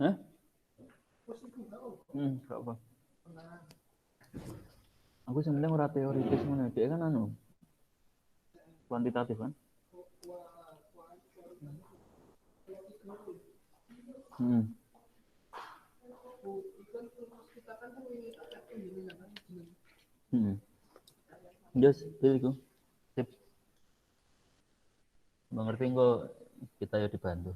Hah? Gak apa. Aku sebenarnya ora teoritis ngono, dia kan anu kuantitatif kan. Yes, itu. Sip. Mengerti kok kita ya dibantu.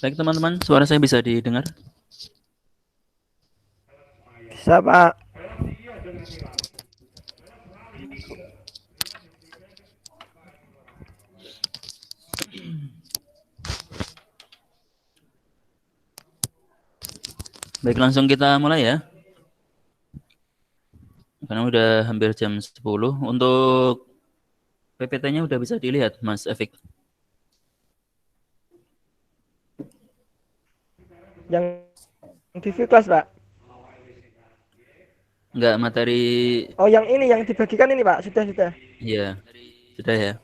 Baik teman-teman, suara saya bisa didengar? Bisa, Pak. Baik, langsung kita mulai ya. Karena udah hampir jam 10. Untuk PPT-nya udah bisa dilihat, Mas Efik. Yang TV kelas, Pak. Enggak, materi. Oh, yang ini yang dibagikan ini, Pak. Sudah. Iya, sudah ya.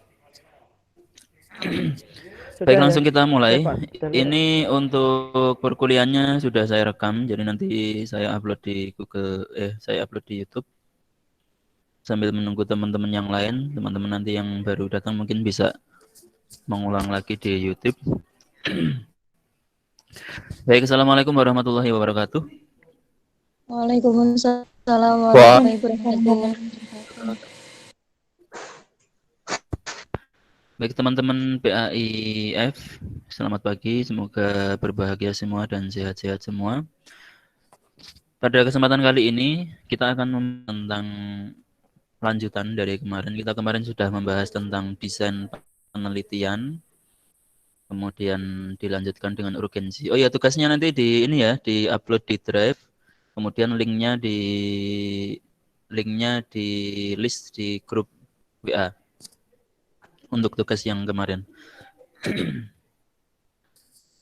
Sudah Baik, ya. langsung kita Sudah, mulai. Pak. Sudah lihat. Ini untuk perkuliahannya sudah saya rekam, jadi nanti saya upload di saya upload di YouTube. Sambil menunggu teman-teman yang lain, teman-teman nanti yang baru datang mungkin bisa mengulang lagi di YouTube. Baik, assalamualaikum warahmatullahi wabarakatuh. Waalaikumsalam warahmatullahi wabarakatuh. Baik teman-teman PAIF, selamat pagi, semoga berbahagia semua dan sehat-sehat semua. Pada kesempatan kali ini kita akan membahas tentang lanjutan dari kemarin. Kita kemarin sudah membahas tentang desain penelitian, kemudian dilanjutkan dengan urgensi. Oh ya, tugasnya nanti di ini ya, di-upload di Drive, kemudian linknya di list di grup WA untuk tugas yang kemarin.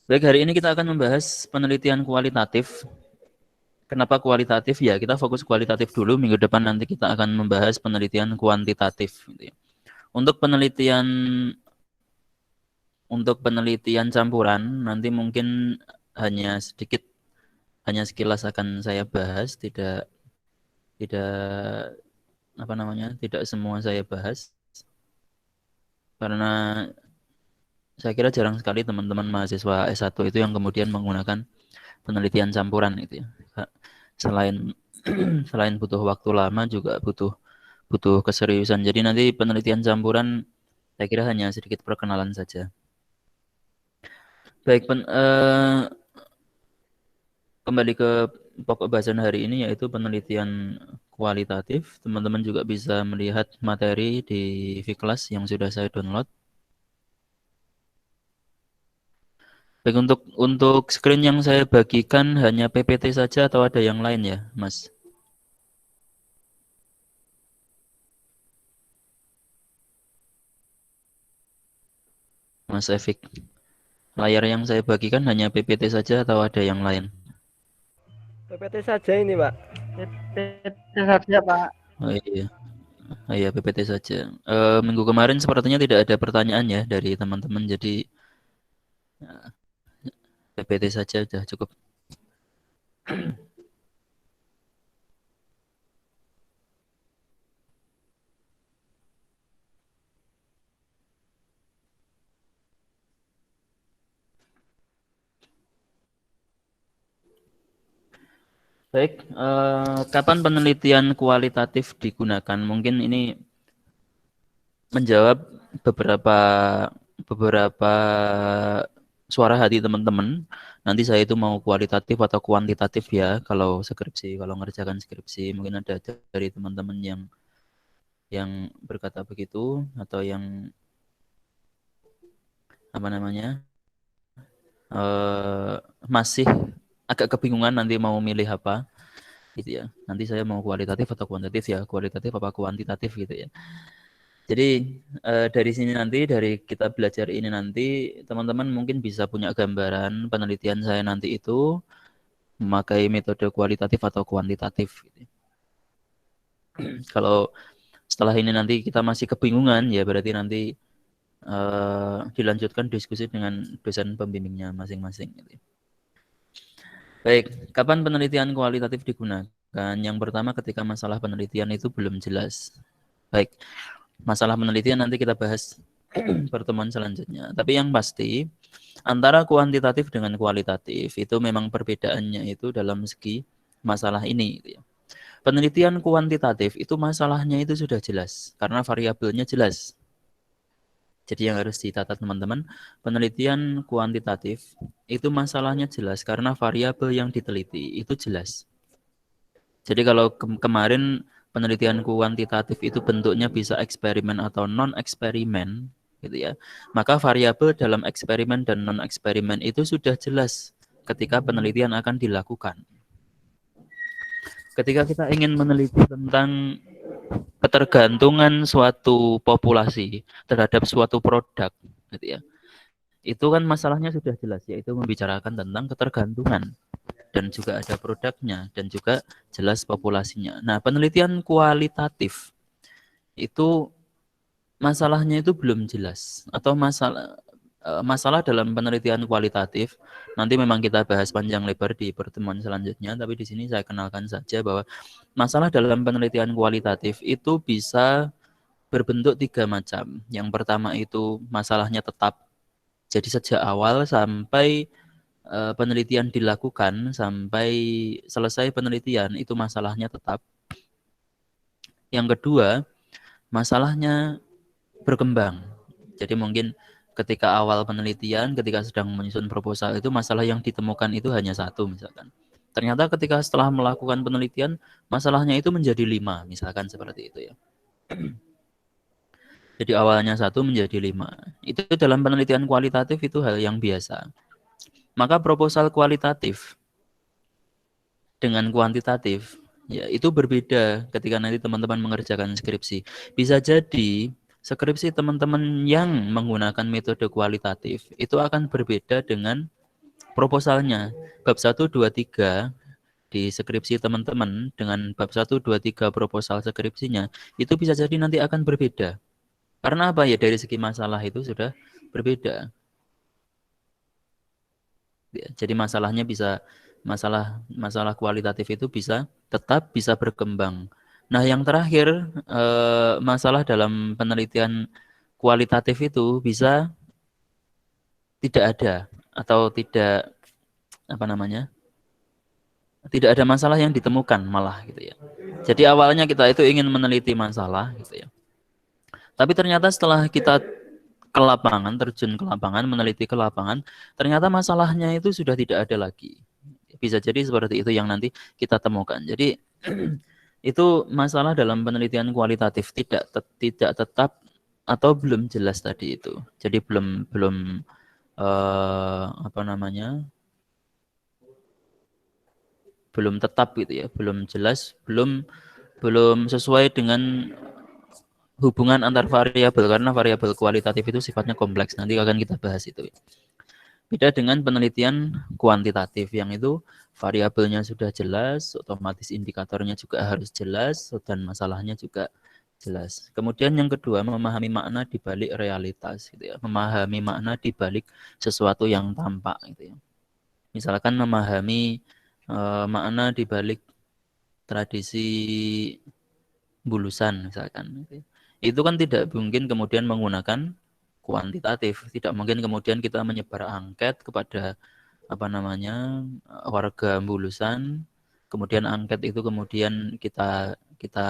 Baik, hari ini kita akan membahas penelitian kualitatif. Kenapa kualitatif? Ya, kita fokus kualitatif dulu. Minggu depan nanti kita akan membahas penelitian kuantitatif. Untuk penelitian campuran, nanti mungkin hanya sekilas akan saya bahas, tidak tidak semua saya bahas, karena saya kira jarang sekali teman-teman mahasiswa S1 itu yang kemudian menggunakan penelitian campuran itu ya. Selain selain butuh waktu lama juga butuh keseriusan. Jadi nanti penelitian campuran saya kira hanya sedikit perkenalan saja. Baik, kembali ke pokok bahasan hari ini yaitu penelitian kualitatif. Teman-teman juga bisa melihat materi di Vkelas yang sudah saya download. Baik, untuk screen yang saya bagikan hanya PPT saja atau ada yang lain ya, Mas? Mas Efik. Layar yang saya bagikan hanya PPT saja atau ada yang lain? PPT saja ini, Pak. PPT saja, Pak. Oh iya, oh, iya PPT saja. Minggu kemarin sepertinya tidak ada pertanyaan ya dari teman-teman, jadi PPT saja sudah cukup. Baik, kapan penelitian kualitatif digunakan? Mungkin ini menjawab beberapa beberapa suara hati teman-teman. Nanti saya itu mau kualitatif atau kuantitatif ya kalau skripsi, kalau ngerjakan skripsi. Mungkin ada dari teman-teman yang berkata begitu atau yang apa namanya? Masih agak kebingungan nanti mau milih apa gitu ya. Nanti saya mau kualitatif atau kuantitatif ya, kualitatif apa kuantitatif gitu ya. Jadi dari sini nanti, dari kita belajar ini nanti, teman-teman mungkin bisa punya gambaran penelitian saya nanti itu memakai metode kualitatif atau kuantitatif. Gitu. Kalau setelah ini nanti kita masih kebingungan, ya berarti nanti dilanjutkan diskusi dengan dosen pembimbingnya masing-masing. Gitu. Baik, kapan penelitian kualitatif digunakan? Yang pertama ketika masalah penelitian itu belum jelas. Baik, masalah penelitian nanti kita bahas pertemuan selanjutnya. Tapi yang pasti antara kuantitatif dengan kualitatif itu memang perbedaannya itu dalam segi masalah ini. Gitu ya. Penelitian kuantitatif itu masalahnya itu sudah jelas karena variabelnya jelas. Jadi yang harus dicatat teman-teman, penelitian kuantitatif itu masalahnya jelas karena variabel yang diteliti itu jelas. Jadi kalau kemarin penelitian kuantitatif itu bentuknya bisa eksperimen atau non eksperimen, gitu ya. Maka variabel dalam eksperimen dan non eksperimen itu sudah jelas ketika penelitian akan dilakukan. Ketika kita ingin meneliti tentang ketergantungan suatu populasi terhadap suatu produk, gitu ya. Itu kan masalahnya sudah jelas, yaitu membicarakan tentang ketergantungan. Dan juga ada produknya dan juga jelas populasinya. Nah, penelitian kualitatif itu masalahnya itu belum jelas atau masalah dalam penelitian kualitatif nanti memang kita bahas panjang lebar di pertemuan selanjutnya, tapi di sini saya kenalkan saja bahwa masalah dalam penelitian kualitatif itu bisa berbentuk 3 macam. Yang pertama itu masalahnya tetap. Jadi sejak awal sampai penelitian dilakukan sampai selesai penelitian itu masalahnya tetap. Yang kedua, masalahnya berkembang. Jadi mungkin ketika awal penelitian, ketika sedang menyusun proposal itu masalah yang ditemukan itu hanya satu misalkan. Ternyata ketika setelah melakukan penelitian, masalahnya itu menjadi 5, misalkan seperti itu ya. Jadi awalnya 1 menjadi 5. Itu dalam penelitian kualitatif itu hal yang biasa. Maka proposal kualitatif dengan kuantitatif, ya itu berbeda ketika nanti teman-teman mengerjakan skripsi. Bisa jadi skripsi teman-teman yang menggunakan metode kualitatif itu akan berbeda dengan proposalnya. Bab 1, 2, 3 di skripsi teman-teman dengan bab 1, 2, 3 proposal skripsinya itu bisa jadi nanti akan berbeda. Karena apa ya, dari segi masalah itu sudah berbeda. Jadi masalahnya bisa masalah kualitatif itu bisa tetap bisa berkembang. Nah, yang terakhir masalah dalam penelitian kualitatif itu bisa tidak ada atau tidak apa namanya? Tidak ada masalah yang ditemukan malah gitu ya. Jadi awalnya kita itu ingin meneliti masalah gitu ya. Tapi ternyata setelah kita ke lapangan, terjun ke lapangan, meneliti ke lapangan, ternyata masalahnya itu sudah tidak ada lagi. Bisa jadi seperti itu yang nanti kita temukan. Jadi itu masalah dalam penelitian kualitatif tidak tetap atau belum jelas tadi itu. Jadi belum apa namanya? Belum tetap gitu ya, belum jelas, belum sesuai dengan hubungan antar variabel karena variabel kualitatif itu sifatnya kompleks. Nanti akan kita bahas itu. Beda dengan penelitian kuantitatif yang itu variabelnya sudah jelas, otomatis indikatornya juga harus jelas dan masalahnya juga jelas. Kemudian yang kedua, memahami makna di balik realitas gitu ya. Memahami makna di balik sesuatu yang tampak gitu ya. Misalkan memahami makna di balik tradisi bulusan misalkan gitu ya. Itu kan tidak mungkin kemudian menggunakan kuantitatif. Tidak mungkin kemudian kita menyebar angket kepada apa namanya warga Bulusan Kemudian angket itu kemudian kita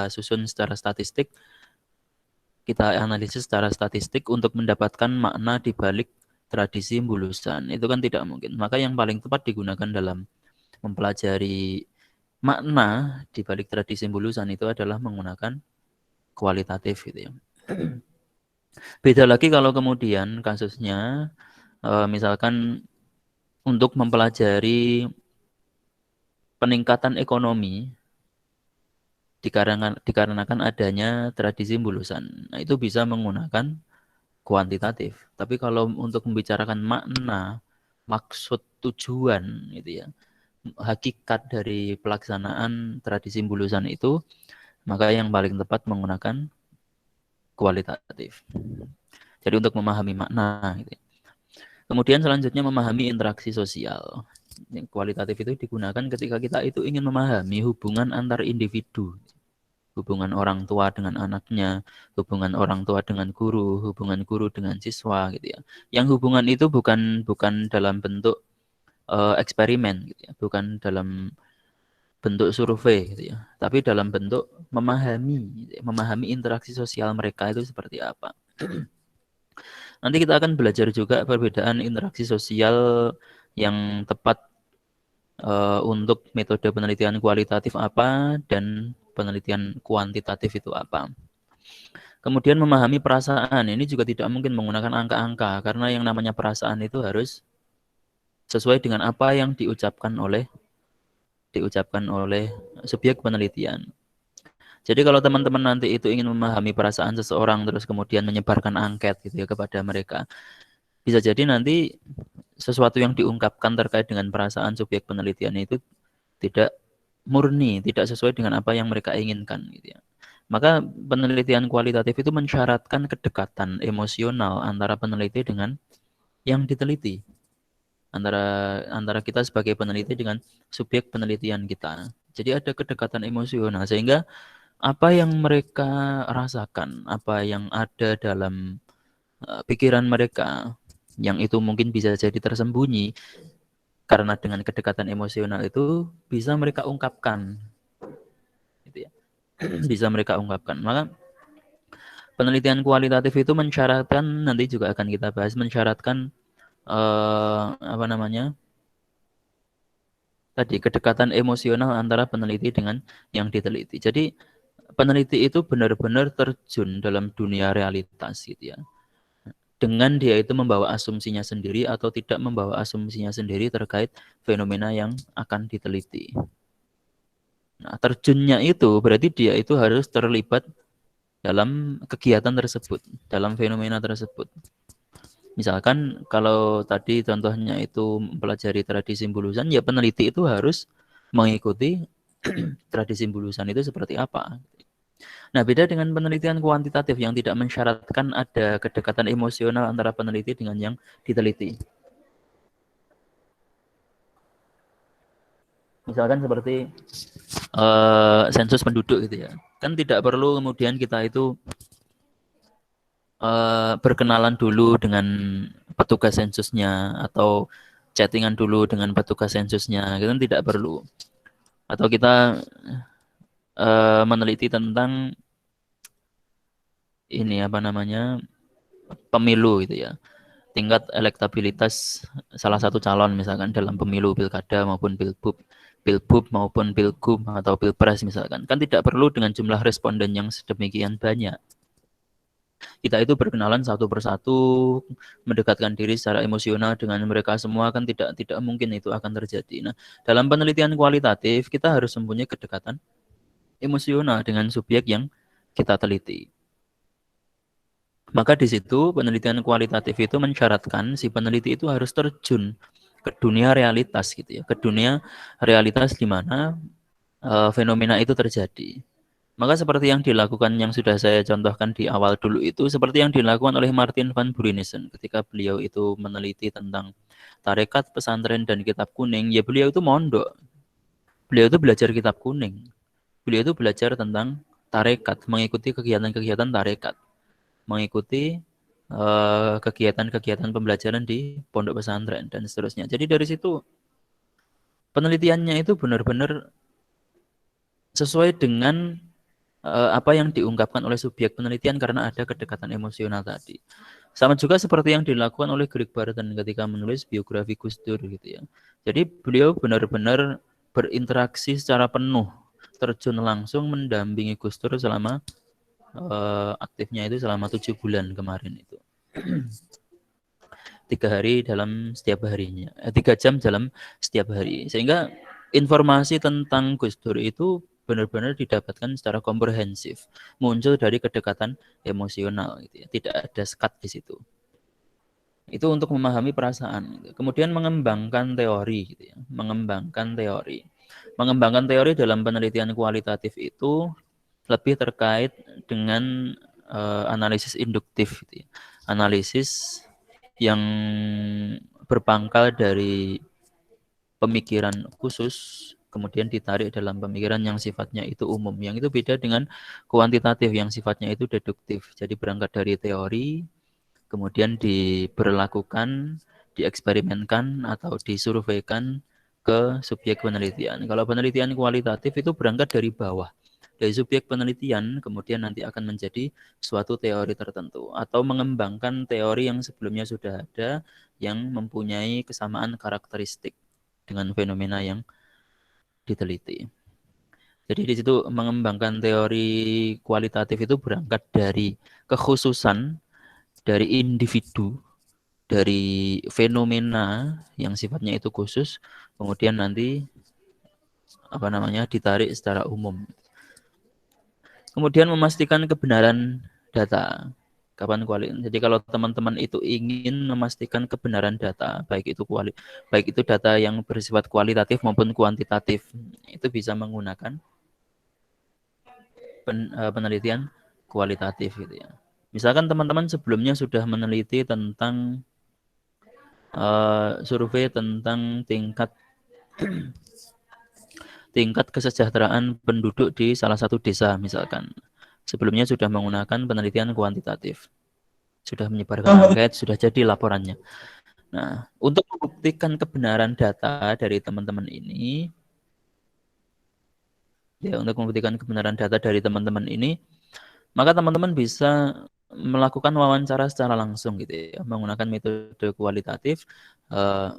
susun secara statistik, kita analisis secara statistik untuk mendapatkan makna di balik tradisi Bulusan. Itu kan tidak mungkin. Maka yang paling tepat digunakan dalam mempelajari makna di balik tradisi Bulusan itu adalah menggunakan kualitatif gitu ya. Beda lagi kalau kemudian kasusnya misalkan untuk mempelajari peningkatan ekonomi dikarenakan adanya tradisi Bulusan. Nah, itu bisa menggunakan kuantitatif. Tapi kalau untuk membicarakan makna, maksud, tujuan gitu ya, hakikat dari pelaksanaan tradisi Bulusan itu, maka yang paling tepat menggunakan kualitatif. Jadi untuk memahami makna gitu ya. Kemudian selanjutnya memahami interaksi sosial. Yang kualitatif itu digunakan ketika kita itu ingin memahami hubungan antar individu. Hubungan orang tua dengan anaknya, hubungan orang tua dengan hubungan guru dengan siswa gitu ya. Yang hubungan itu bukan dalam bentuk eksperimen gitu ya, bukan dalam bentuk survei gitu ya, tapi dalam bentuk memahami gitu ya, memahami interaksi sosial mereka itu seperti apa. Nanti kita akan belajar juga perbedaan interaksi sosial yang tepat untuk metode penelitian kualitatif apa dan penelitian kuantitatif itu apa. Kemudian memahami perasaan, ini juga tidak mungkin menggunakan angka-angka, karena yang namanya perasaan itu harus sesuai dengan apa yang diucapkan oleh subjek penelitian. Jadi kalau teman-teman nanti itu ingin memahami perasaan seseorang terus kemudian menyebarkan angket gitu ya kepada mereka, bisa jadi nanti sesuatu yang diungkapkan terkait dengan perasaan subjek penelitian itu tidak murni, tidak sesuai dengan apa yang mereka inginkan gitu ya. Maka penelitian kualitatif itu mensyaratkan kedekatan emosional antara peneliti dengan yang diteliti. Antara kita sebagai peneliti dengan subjek penelitian kita. Jadi ada kedekatan emosional sehingga apa yang mereka rasakan, apa yang ada dalam pikiran mereka, yang itu mungkin bisa jadi tersembunyi karena dengan kedekatan emosional itu bisa mereka ungkapkan, gitu ya. Bisa mereka ungkapkan. Maka penelitian kualitatif itu mensyaratkan, nanti juga akan kita bahas, mensyaratkan apa namanya? Tadi kedekatan emosional antara peneliti dengan yang diteliti. Jadi peneliti itu benar-benar terjun dalam dunia realitas gitu ya. Dengan dia itu membawa asumsinya sendiri atau tidak membawa asumsinya sendiri terkait fenomena yang akan diteliti. Nah, terjunnya itu berarti dia itu harus terlibat dalam kegiatan tersebut, dalam fenomena tersebut. Misalkan kalau tadi contohnya itu mempelajari tradisi Bulusan, ya peneliti itu harus mengikuti tradisi Bulusan itu seperti apa. Nah, beda dengan penelitian kuantitatif yang tidak mensyaratkan ada kedekatan emosional antara peneliti dengan yang diteliti. Misalkan seperti sensus penduduk gitu ya. Kan tidak perlu kemudian kita itu berkenalan dulu dengan petugas sensusnya atau chattingan dulu dengan petugas sensusnya, gitu kan tidak perlu. Atau kita meneliti tentang ini apa namanya pemilu gitu ya, tingkat elektabilitas salah satu calon misalkan dalam pemilu pilkada maupun pilbub maupun pilgub atau pilpres misalkan, kan tidak perlu dengan jumlah responden yang sedemikian banyak. Kita itu berkenalan satu persatu, mendekatkan diri secara emosional dengan mereka semua, kan tidak mungkin itu akan terjadi. Nah, dalam penelitian kualitatif kita harus mempunyai kedekatan emosional dengan subjek yang kita teliti. Maka di situ penelitian kualitatif itu mensyaratkan si peneliti itu harus terjun ke dunia realitas gitu ya, ke dunia realitas di mana fenomena itu terjadi. Maka seperti yang dilakukan yang sudah saya contohkan di awal dulu itu, seperti yang dilakukan oleh Martin van Burinesen ketika beliau itu meneliti tentang tarekat, pesantren, dan kitab kuning, ya beliau itu mondok. Beliau itu belajar kitab kuning. Beliau itu belajar tentang tarekat, mengikuti kegiatan-kegiatan tarekat, mengikuti kegiatan-kegiatan pembelajaran di pondok pesantren, dan seterusnya. Jadi dari situ penelitiannya itu benar-benar sesuai dengan apa yang diungkapkan oleh subjek penelitian karena ada kedekatan emosional tadi. Sama juga seperti yang dilakukan oleh Greg Barton ketika menulis biografi Gus Dur gitu ya. Jadi beliau benar-benar berinteraksi secara penuh, terjun langsung mendampingi Gus Dur selama aktifnya itu selama 7 bulan kemarin itu. 3 hari dalam setiap harinya, 3 jam dalam setiap hari. Sehingga informasi tentang Gus Dur itu benar-benar didapatkan secara komprehensif, muncul dari kedekatan emosional gitu ya. Tidak ada sekat di situ. Itu untuk memahami perasaan. Kemudian mengembangkan teori gitu ya. Mengembangkan teori. Mengembangkan teori dalam penelitian kualitatif itu lebih terkait dengan analisis induktif gitu ya. Analisis yang berpangkal dari pemikiran khusus kemudian ditarik dalam pemikiran yang sifatnya itu umum. Yang itu beda dengan kuantitatif yang sifatnya itu deduktif. Jadi berangkat dari teori, kemudian diberlakukan, dieksperimenkan atau disurveikan ke subjek penelitian. Kalau penelitian kualitatif itu berangkat dari bawah. Dari subjek penelitian kemudian nanti akan menjadi suatu teori tertentu atau mengembangkan teori yang sebelumnya sudah ada yang mempunyai kesamaan karakteristik dengan fenomena yang diteliti. Jadi di situ mengembangkan teori kualitatif itu berangkat dari kekhususan dari individu, dari fenomena yang sifatnya itu khusus, kemudian nanti ditarik secara umum. Kemudian memastikan kebenaran data. Jadi kalau teman-teman itu ingin memastikan kebenaran data, baik itu data yang bersifat kualitatif maupun kuantitatif, itu bisa menggunakan penelitian kualitatif gitu ya. Misalkan teman-teman sebelumnya sudah meneliti tentang survei tentang tingkat kesejahteraan penduduk di salah satu desa misalkan. Sebelumnya sudah menggunakan penelitian kuantitatif. Sudah menyebarkan angket, sudah jadi laporannya. Nah, untuk membuktikan kebenaran data dari teman-teman ini, maka teman-teman bisa melakukan wawancara secara langsung gitu ya, menggunakan metode kualitatif,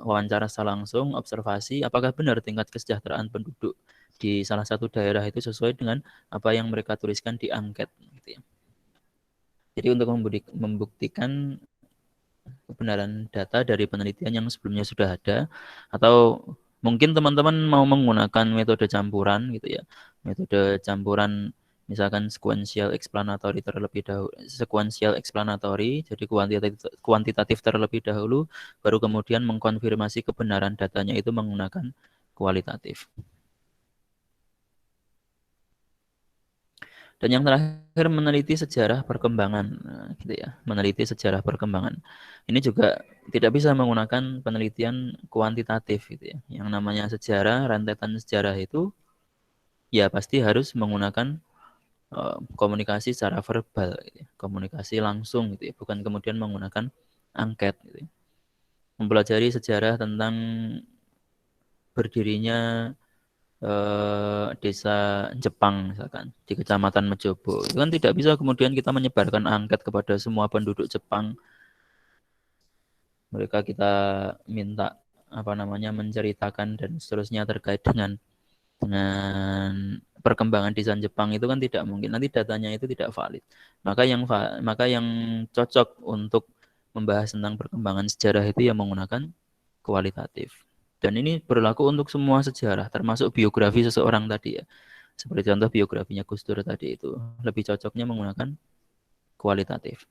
wawancara secara langsung, observasi apakah benar tingkat kesejahteraan penduduk di salah satu daerah itu sesuai dengan apa yang mereka tuliskan di angket gitu ya. Jadi untuk membuktikan kebenaran data dari penelitian yang sebelumnya sudah ada, atau mungkin teman-teman mau menggunakan metode campuran gitu ya, metode campuran misalkan sequential explanatory terlebih dahulu, jadi kuantitatif terlebih dahulu, baru kemudian mengkonfirmasi kebenaran datanya itu menggunakan kualitatif. Dan yang terakhir meneliti sejarah perkembangan, gitu ya, meneliti sejarah perkembangan. Ini juga tidak bisa menggunakan penelitian kuantitatif, gitu ya. Yang namanya sejarah, rentetan sejarah itu, ya pasti harus menggunakan komunikasi secara verbal, gitu ya. Komunikasi langsung, gitu ya, bukan kemudian menggunakan angket. Gitu ya. Mempelajari sejarah tentang berdirinya desa Jepang misalkan di Kecamatan Mejobo. Itu kan tidak bisa kemudian kita menyebarkan angket kepada semua penduduk Jepang. Mereka kita minta menceritakan dan seterusnya terkait dengan perkembangan desa Jepang itu kan tidak mungkin. Nanti datanya itu tidak valid. Maka yang cocok untuk membahas tentang perkembangan sejarah itu yang menggunakan kualitatif. Dan ini berlaku untuk semua sejarah, termasuk biografi seseorang tadi ya. Seperti contoh biografinya Gus Dur tadi itu. Lebih cocoknya menggunakan kualitatif.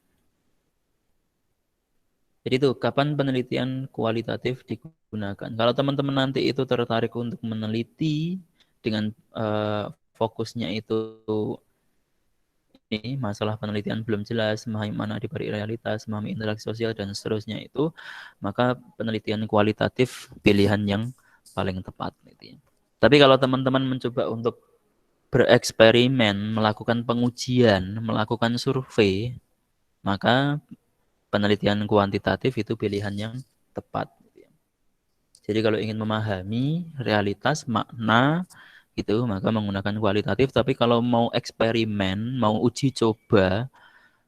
Jadi itu, kapan penelitian kualitatif digunakan? Kalau teman-teman nanti itu tertarik untuk meneliti dengan fokusnya itu ini masalah penelitian belum jelas, memahami mana di balik realitas, memahami interaksi sosial dan seterusnya itu, maka penelitian kualitatif pilihan yang paling tepat. Gitu ya. Tapi kalau teman-teman mencoba untuk bereksperimen, melakukan pengujian, melakukan survei, maka penelitian kuantitatif itu pilihan yang tepat. Gitu ya. Jadi kalau ingin memahami realitas, makna, gitu, maka menggunakan kualitatif. Tapi kalau mau eksperimen, mau uji coba,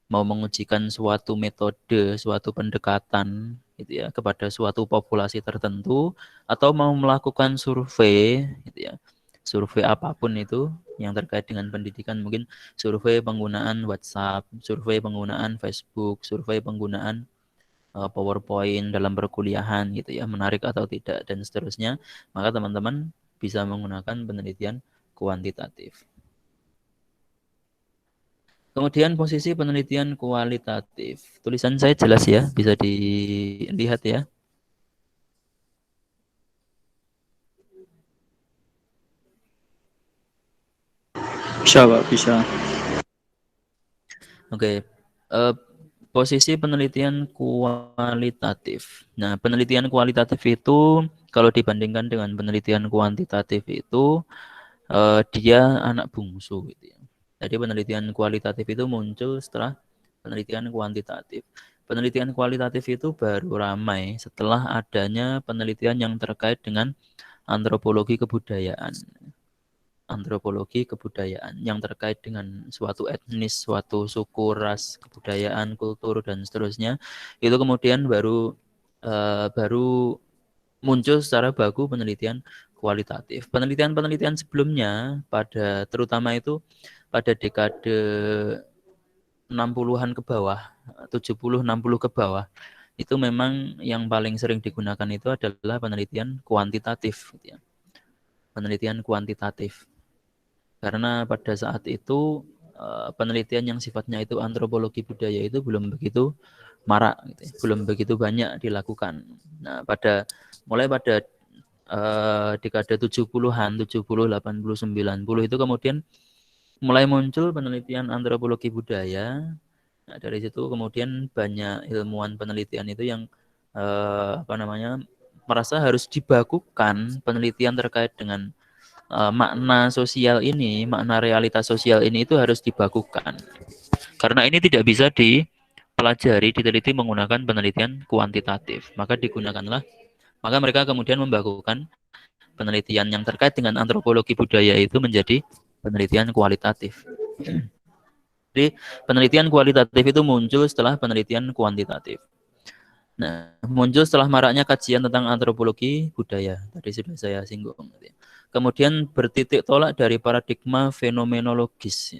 mau mengujikan suatu metode, suatu pendekatan gitu ya kepada suatu populasi tertentu, atau mau melakukan survei gitu ya. Survei apapun itu yang terkait dengan pendidikan, mungkin survei penggunaan WhatsApp, survei penggunaan Facebook, survei penggunaan PowerPoint dalam perkuliahan gitu ya, menarik atau tidak dan seterusnya, maka teman-teman bisa menggunakan penelitian kuantitatif. Kemudian posisi penelitian kualitatif. Tulisan saya jelas ya, bisa dilihat ya. Bisa Pak, bisa. Oke. Posisi penelitian kualitatif. Nah, penelitian kualitatif itu kalau dibandingkan dengan penelitian kuantitatif itu dia anak bungsu gitu ya. Jadi penelitian kualitatif itu muncul setelah penelitian kuantitatif. Penelitian kualitatif itu baru ramai setelah adanya penelitian yang terkait dengan antropologi kebudayaan. Antropologi kebudayaan yang terkait dengan suatu etnis, suatu suku, ras, kebudayaan, kultur dan seterusnya. Itu kemudian baru muncul secara baku penelitian kualitatif. Penelitian-penelitian sebelumnya terutama itu pada dekade 60-an ke bawah, 70 60 ke bawah. Itu memang yang paling sering digunakan itu adalah penelitian kuantitatif gitu ya. Penelitian kuantitatif. Karena pada saat itu penelitian yang sifatnya itu antropologi budaya itu belum begitu marak gitu ya. Belum begitu banyak dilakukan. Nah, mulai pada dekade 70-an, 70, 80, 90 itu kemudian mulai muncul penelitian antropologi budaya. Nah, dari situ kemudian banyak ilmuwan penelitian itu yang merasa harus dibakukan penelitian terkait dengan makna sosial ini, makna realitas sosial ini itu harus dibakukan. Karena ini tidak bisa dipelajari, diteliti menggunakan penelitian kuantitatif. Maka mereka kemudian membakukan penelitian yang terkait dengan antropologi budaya itu menjadi penelitian kualitatif. Jadi penelitian kualitatif itu muncul setelah penelitian kuantitatif. Nah, muncul setelah maraknya kajian tentang antropologi budaya. Tadi sudah saya singgung. Kemudian bertitik tolak dari paradigma fenomenologis.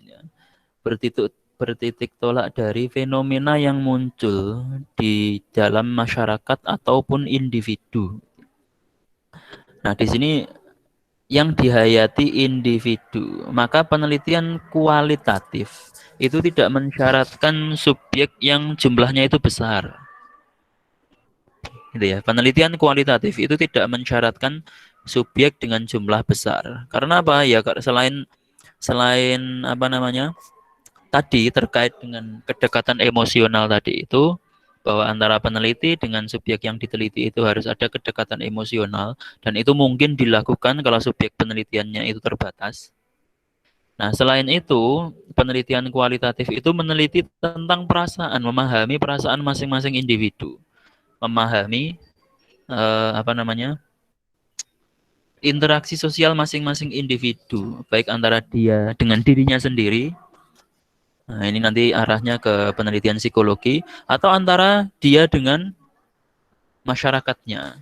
Bertitik tolak dari fenomena yang muncul di dalam masyarakat ataupun individu. Nah, di sini yang dihayati individu. Maka penelitian kualitatif itu tidak mensyaratkan subjek yang jumlahnya itu besar. Gitu ya. Penelitian kualitatif itu tidak mensyaratkan subjek dengan jumlah besar. Karena apa? Ya selain tadi terkait dengan kedekatan emosional tadi itu, bahwa antara peneliti dengan subjek yang diteliti itu harus ada kedekatan emosional, dan itu mungkin dilakukan kalau subjek penelitiannya itu terbatas. Nah, selain itu, penelitian kualitatif itu meneliti tentang perasaan, memahami perasaan masing-masing individu, memahami interaksi sosial masing-masing individu, baik antara dia dengan dirinya sendiri. Nah, ini nanti arahnya ke penelitian psikologi, atau antara dia dengan masyarakatnya.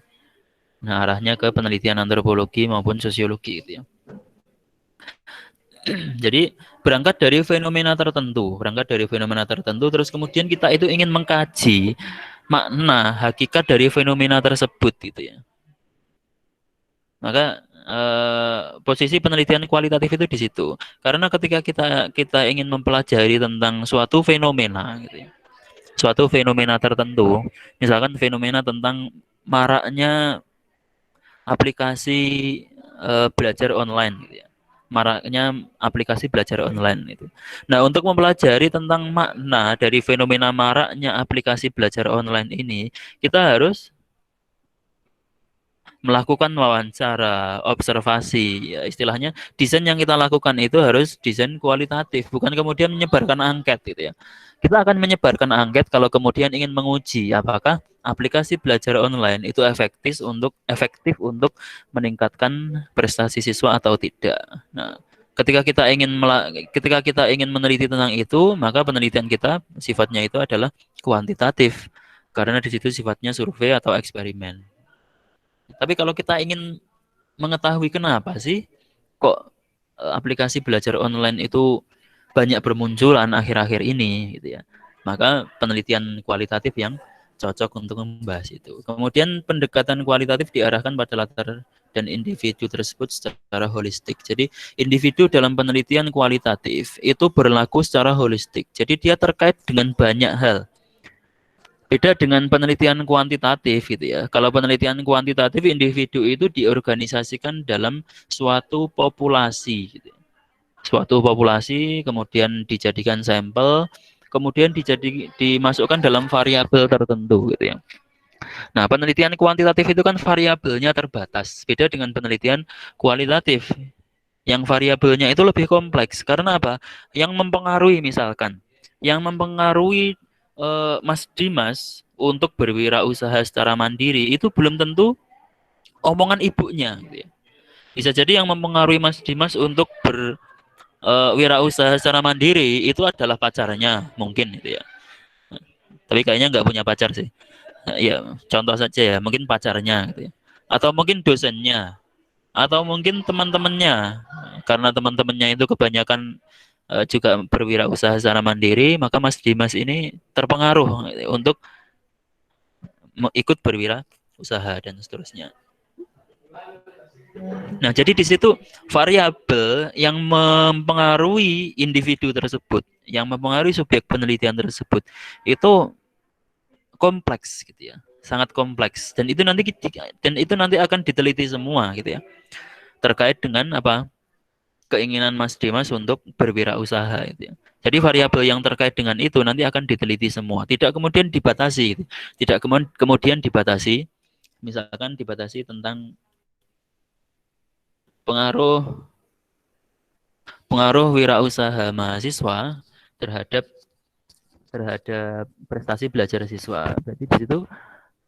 Nah, arahnya ke penelitian antropologi maupun sosiologi gitu ya. Jadi berangkat dari fenomena tertentu, terus kemudian kita itu ingin mengkaji makna hakikat dari fenomena tersebut gitu ya. Maka posisi penelitian kualitatif itu di situ. Karena ketika kita ingin mempelajari tentang suatu fenomena gitu ya. Suatu fenomena tertentu, misalkan fenomena tentang maraknya aplikasi belajar online gitu ya. Maraknya aplikasi belajar online itu. Nah, untuk mempelajari tentang makna dari fenomena maraknya aplikasi belajar online ini, kita harus melakukan wawancara, observasi, ya istilahnya desain yang kita lakukan itu harus desain kualitatif, bukan kemudian menyebarkan angket gitu ya. Kita akan menyebarkan angket kalau kemudian ingin menguji apakah aplikasi belajar online itu efektif untuk meningkatkan prestasi siswa atau tidak. Nah, ketika kita ingin meneliti tentang itu, maka penelitian kita sifatnya itu adalah kuantitatif karena di situ sifatnya survei atau eksperimen. Tapi kalau kita ingin mengetahui kenapa sih kok aplikasi belajar online itu banyak bermunculan akhir-akhir ini gitu ya. Maka penelitian kualitatif yang cocok untuk membahas itu. Kemudian pendekatan kualitatif diarahkan pada latar dan individu tersebut secara holistik. Jadi individu dalam penelitian kualitatif itu berlaku secara holistik. Jadi dia terkait dengan banyak hal. Beda dengan penelitian kuantitatif gitu ya. Kalau penelitian kuantitatif individu itu diorganisasikan dalam suatu populasi gitu. Suatu populasi kemudian dijadikan sampel, kemudian dimasukkan dalam variabel tertentu gitu ya. Nah, penelitian kuantitatif itu kan variabelnya terbatas. Beda dengan penelitian kualitatif yang variabelnya itu lebih kompleks. Karena apa? Yang mempengaruhi misalkan, yang mempengaruhi Mas Dimas untuk berwirausaha secara mandiri itu belum tentu omongan ibunya gitu ya. Bisa jadi yang mempengaruhi Mas Dimas untuk wirausaha secara mandiri itu adalah pacarnya mungkin gitu ya. Tapi kayaknya nggak punya pacar sih. Ya, contoh saja ya, mungkin pacarnya gitu ya. Atau mungkin dosennya, atau mungkin teman-temannya. Karena teman-temannya itu kebanyakan juga berwirausaha secara mandiri, maka Mas Dimas ini terpengaruh untuk ikut berwirausaha dan seterusnya. Nah, jadi di situ variabel yang mempengaruhi individu tersebut, yang mempengaruhi subjek penelitian tersebut, itu kompleks gitu ya, sangat kompleks. Dan itu nanti akan diteliti semua gitu ya, terkait dengan apa keinginan Mas Dimas untuk berwirausaha itu ya. Jadi variabel yang terkait dengan itu nanti akan diteliti semua, tidak kemudian dibatasi, gitu. Tidak kemudian dibatasi, misalkan dibatasi tentang pengaruh wirausaha mahasiswa terhadap prestasi belajar siswa. Berarti di situ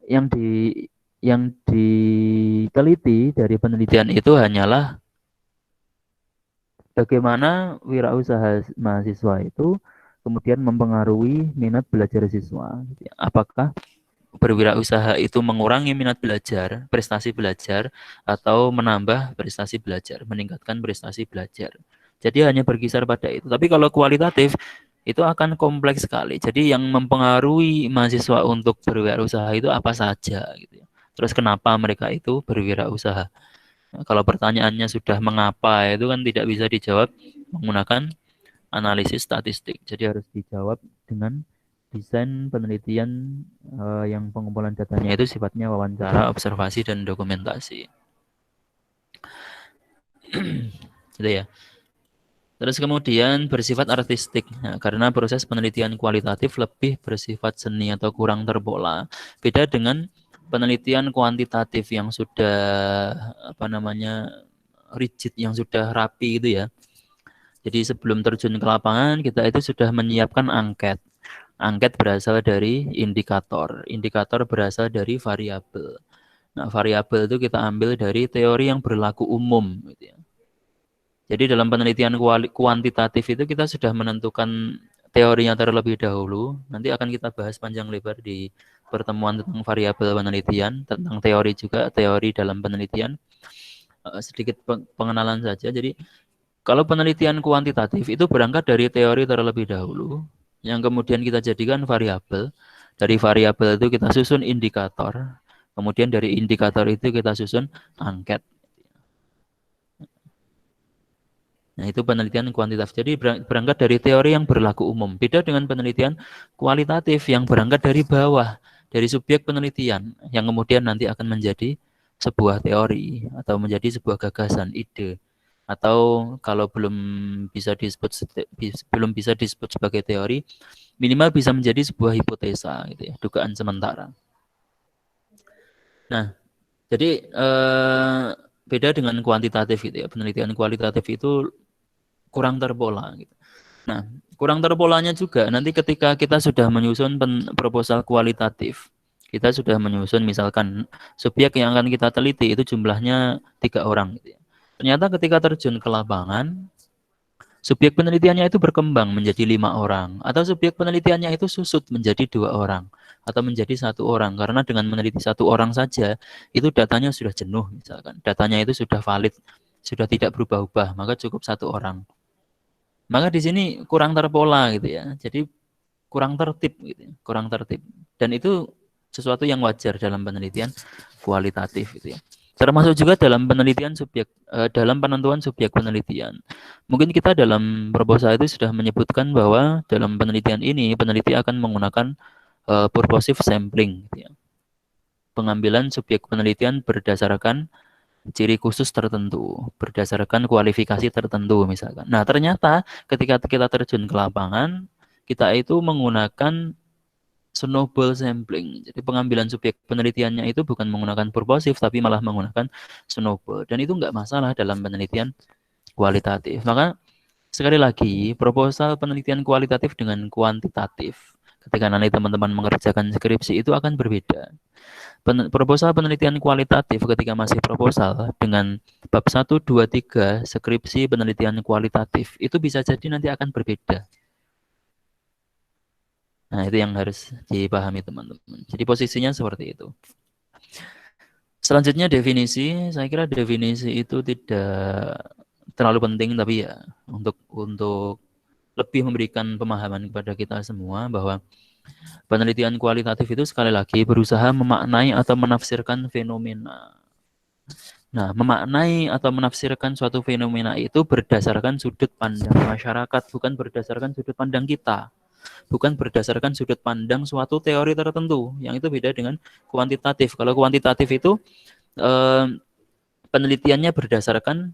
yang diteliti dari penelitian itu hanyalah bagaimana wirausaha mahasiswa itu kemudian mempengaruhi minat belajar siswa. Apakah berwirausaha itu mengurangi minat belajar, prestasi belajar, atau menambah prestasi belajar, meningkatkan prestasi belajar. Jadi hanya berkisar pada itu. Tapi kalau kualitatif, itu akan kompleks sekali. Jadi yang mempengaruhi mahasiswa untuk berwirausaha itu apa saja gitu ya. Terus kenapa mereka itu berwirausaha? Nah, kalau pertanyaannya sudah mengapa itu kan tidak bisa dijawab menggunakan analisis statistik. Jadi harus dijawab dengan desain penelitian yang pengumpulan datanya itu sifatnya wawancara, observasi, dan dokumentasi. Gitu ya. Terus kemudian bersifat artistik, nah, karena proses penelitian kualitatif lebih bersifat seni atau kurang terpola. Beda dengan penelitian kuantitatif yang sudah rigid, yang sudah rapi itu ya. Jadi sebelum terjun ke lapangan kita itu sudah menyiapkan angket. Angket berasal dari indikator. Indikator berasal dari variabel. Nah, variabel itu kita ambil dari teori yang berlaku umum gitu ya. Jadi dalam penelitian kuantitatif itu kita sudah menentukan teorinya terlebih dahulu. Nanti akan kita bahas panjang lebar di pertemuan tentang variabel penelitian, tentang teori juga, teori dalam penelitian. Sedikit pengenalan saja. Jadi kalau penelitian kuantitatif itu berangkat dari teori terlebih dahulu, yang kemudian kita jadikan variabel. Dari variabel itu kita susun indikator. Kemudian dari indikator itu kita susun angket. Nah, itu penelitian kuantitatif. Jadi berangkat dari teori yang berlaku umum. Beda dengan penelitian kualitatif yang berangkat dari bawah, dari subjek penelitian, yang kemudian nanti akan menjadi sebuah teori atau menjadi sebuah gagasan, ide. Atau kalau belum bisa disebut sebagai teori, minimal bisa menjadi sebuah hipotesa, gitu ya, dugaan sementara. Nah, jadi beda dengan kuantitatif gitu ya. Penelitian kualitatif itu kurang terpola gitu. Nah, kurang terpolanya juga nanti ketika kita sudah menyusun proposal kualitatif, Kita sudah menyusun misalkan subjek yang akan kita teliti itu jumlahnya 3 orang. Gitu ya. Ternyata ketika terjun ke lapangan, subjek penelitiannya itu berkembang menjadi 5 orang. Atau subjek penelitiannya itu susut menjadi 2 orang. Atau menjadi 1 orang. Karena dengan meneliti 1 orang saja, itu datanya sudah jenuh misalkan. Datanya itu sudah valid, sudah tidak berubah-ubah. Maka cukup 1 orang. Maka di sini kurang terpola gitu ya. Jadi kurang tertib gitu ya. Kurang tertib. Dan itu sesuatu yang wajar dalam penelitian kualitatif gitu ya. Termasuk juga dalam penelitian dalam penentuan subjek penelitian. Mungkin kita dalam proposal itu sudah menyebutkan bahwa dalam penelitian ini peneliti akan menggunakan purposive sampling gitu ya. Pengambilan subjek penelitian berdasarkan ciri khusus tertentu, berdasarkan kualifikasi tertentu misalkan. Nah, ternyata ketika kita terjun ke lapangan, kita itu menggunakan snowball sampling. Jadi pengambilan subjek penelitiannya itu bukan menggunakan purposive, tapi malah menggunakan snowball. Dan itu enggak masalah dalam penelitian kualitatif. Maka sekali lagi, proposal penelitian kualitatif dengan kuantitatif ketika nanti teman-teman mengerjakan skripsi itu akan berbeda. Proposal penelitian kualitatif ketika masih proposal dengan bab 1, 2, 3 skripsi penelitian kualitatif itu bisa jadi nanti akan berbeda. Nah, itu yang harus dipahami teman-teman. Jadi posisinya seperti itu. Selanjutnya definisi, saya kira definisi itu tidak terlalu penting, tapi ya untuk lebih memberikan pemahaman kepada kita semua bahwa penelitian kualitatif itu sekali lagi berusaha memaknai atau menafsirkan fenomena. Nah, memaknai atau menafsirkan suatu fenomena itu berdasarkan sudut pandang masyarakat, bukan berdasarkan sudut pandang kita. Bukan berdasarkan sudut pandang suatu teori tertentu. Yang itu beda dengan kuantitatif. Kalau kuantitatif itu penelitiannya berdasarkan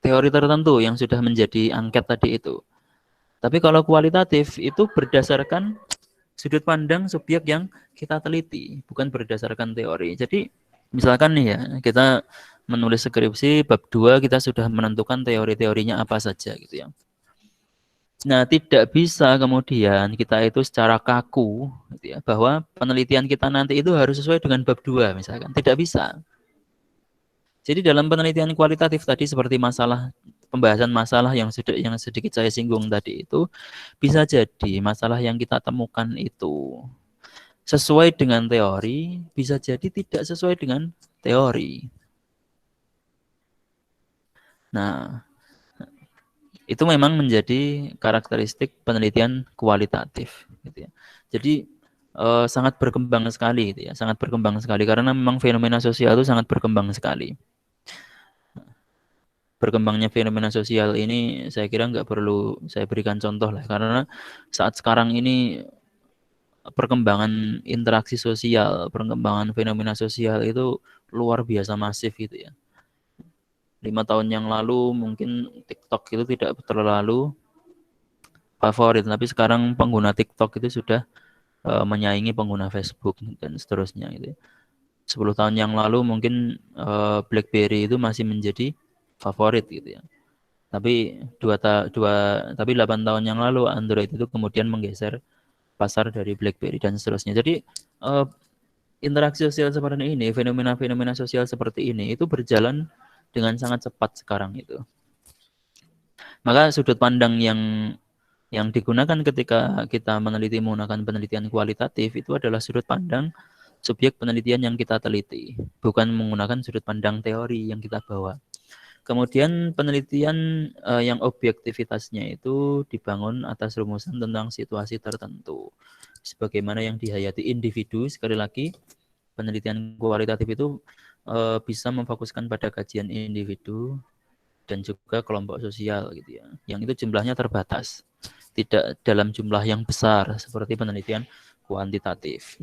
teori tertentu yang sudah menjadi angket tadi itu. Tapi kalau kualitatif itu berdasarkan sudut pandang subjek yang kita teliti, bukan berdasarkan teori. Jadi misalkan nih ya, kita menulis skripsi bab 2 kita sudah menentukan teori-teorinya apa saja gitu ya. Nah, tidak bisa kemudian kita itu secara kaku gitu ya, bahwa penelitian kita nanti itu harus sesuai dengan bab 2 misalkan. Tidak bisa. Jadi dalam penelitian kualitatif tadi seperti pembahasan masalah yang sedikit saya singgung tadi itu bisa jadi masalah yang kita temukan itu sesuai dengan teori, bisa jadi tidak sesuai dengan teori. Nah, itu memang menjadi karakteristik penelitian kualitatif gitu ya. Jadi sangat berkembang sekali gitu ya, sangat berkembang sekali karena memang fenomena sosial itu sangat berkembang sekali. Berkembangnya fenomena sosial ini saya kira nggak perlu saya berikan contoh lah, karena saat sekarang ini perkembangan interaksi sosial, perkembangan fenomena sosial itu luar biasa masif gitu ya. 5 tahun yang lalu mungkin TikTok itu tidak terlalu favorit, tapi sekarang pengguna TikTok itu sudah menyaingi pengguna Facebook dan seterusnya gitu ya. 10 tahun yang lalu mungkin BlackBerry itu masih menjadi favorit gitu ya. Tapi 8 tahun yang lalu Android itu kemudian menggeser pasar dari BlackBerry dan seterusnya. Jadi interaksi sosial seperti ini, fenomena-fenomena sosial seperti ini itu berjalan dengan sangat cepat sekarang itu. Maka sudut pandang yang digunakan ketika kita meneliti menggunakan penelitian kualitatif itu adalah sudut pandang subjek penelitian yang kita teliti, bukan menggunakan sudut pandang teori yang kita bawa. Kemudian penelitian yang objektivitasnya itu dibangun atas rumusan tentang situasi tertentu. Sebagaimana yang dihayati individu, sekali lagi penelitian kualitatif itu bisa memfokuskan pada kajian individu dan juga kelompok sosial gitu ya. Yang itu jumlahnya terbatas, tidak dalam jumlah yang besar seperti penelitian kuantitatif.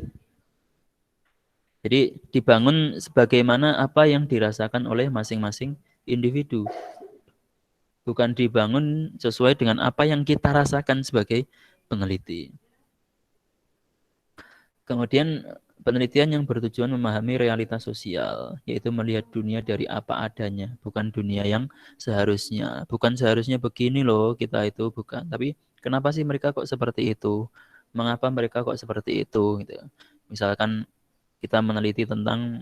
Jadi dibangun sebagaimana apa yang dirasakan oleh masing-masing individu. Bukan dibangun sesuai dengan apa yang kita rasakan sebagai peneliti. Kemudian penelitian yang bertujuan memahami realitas sosial, yaitu melihat dunia dari apa adanya, bukan dunia yang seharusnya. Bukan seharusnya begini loh kita itu, bukan. Tapi kenapa sih mereka kok seperti itu? mengapa mereka kok seperti itu gitu. Misalkan kita meneliti tentang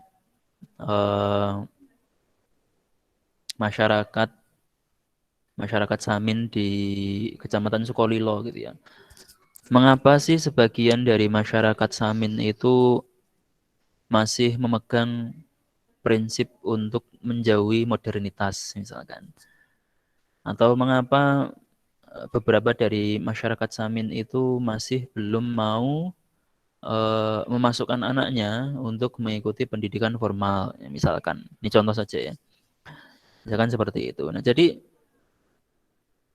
masyarakat Samin di Kecamatan Sukolilo gitu ya. Mengapa sih sebagian dari masyarakat Samin itu masih memegang prinsip untuk menjauhi modernitas misalkan? Atau mengapa beberapa dari masyarakat Samin itu masih belum mau memasukkan anaknya untuk mengikuti pendidikan formal, ya, misalkan. Ini contoh saja ya. Misalkan seperti itu. Nah, jadi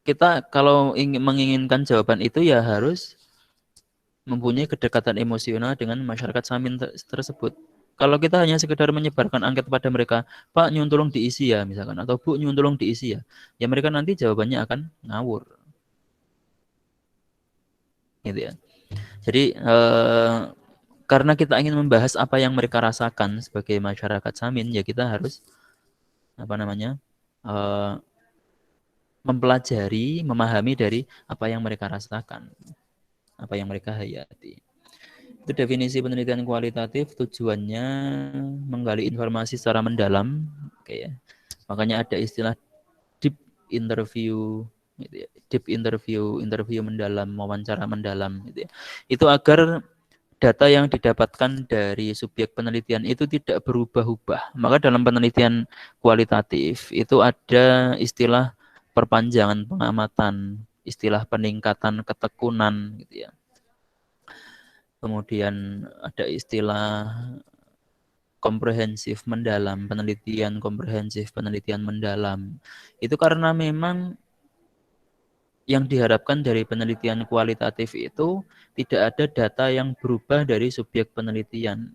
kita kalau menginginkan jawaban itu ya harus mempunyai kedekatan emosional dengan masyarakat Samin tersebut. Kalau kita hanya sekedar menyebarkan angket pada mereka, Pak nyun tolong diisi ya misalkan, atau Bu nyun tolong diisi ya, ya mereka nanti jawabannya akan ngawur. Gitu ya. Jadi karena kita ingin membahas apa yang mereka rasakan sebagai masyarakat Samin, ya kita harus mempelajari, memahami dari apa yang mereka rasakan, apa yang mereka hayati. Itu definisi penelitian kualitatif, tujuannya menggali informasi secara mendalam, ya. Makanya ada istilah deep interview, gitu ya. Deep interview mendalam, wawancara mendalam, gitu ya. Itu agar data yang didapatkan dari subjek penelitian itu tidak berubah-ubah. Maka dalam penelitian kualitatif itu ada istilah perpanjangan pengamatan, istilah peningkatan ketekunan gitu ya. Kemudian ada istilah komprehensif mendalam, penelitian komprehensif, penelitian mendalam. Itu karena memang yang diharapkan dari penelitian kualitatif itu tidak ada data yang berubah dari subjek penelitian.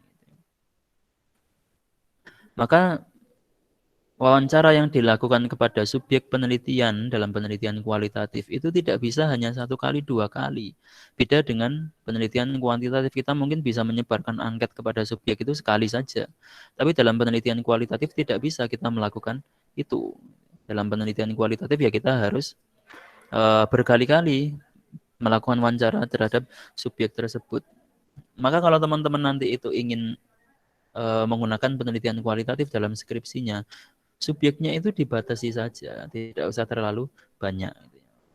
Maka wawancara yang dilakukan kepada subjek penelitian dalam penelitian kualitatif itu tidak bisa hanya 1 kali, 2 kali. Beda dengan penelitian kuantitatif, kita mungkin bisa menyebarkan angket kepada subjek itu sekali saja. Tapi dalam penelitian kualitatif tidak bisa kita melakukan itu. Dalam penelitian kualitatif ya kita harus berkali-kali melakukan wawancara terhadap subjek tersebut. Maka kalau teman-teman nanti itu ingin menggunakan penelitian kualitatif dalam skripsinya, subjeknya itu dibatasi saja, tidak usah terlalu banyak.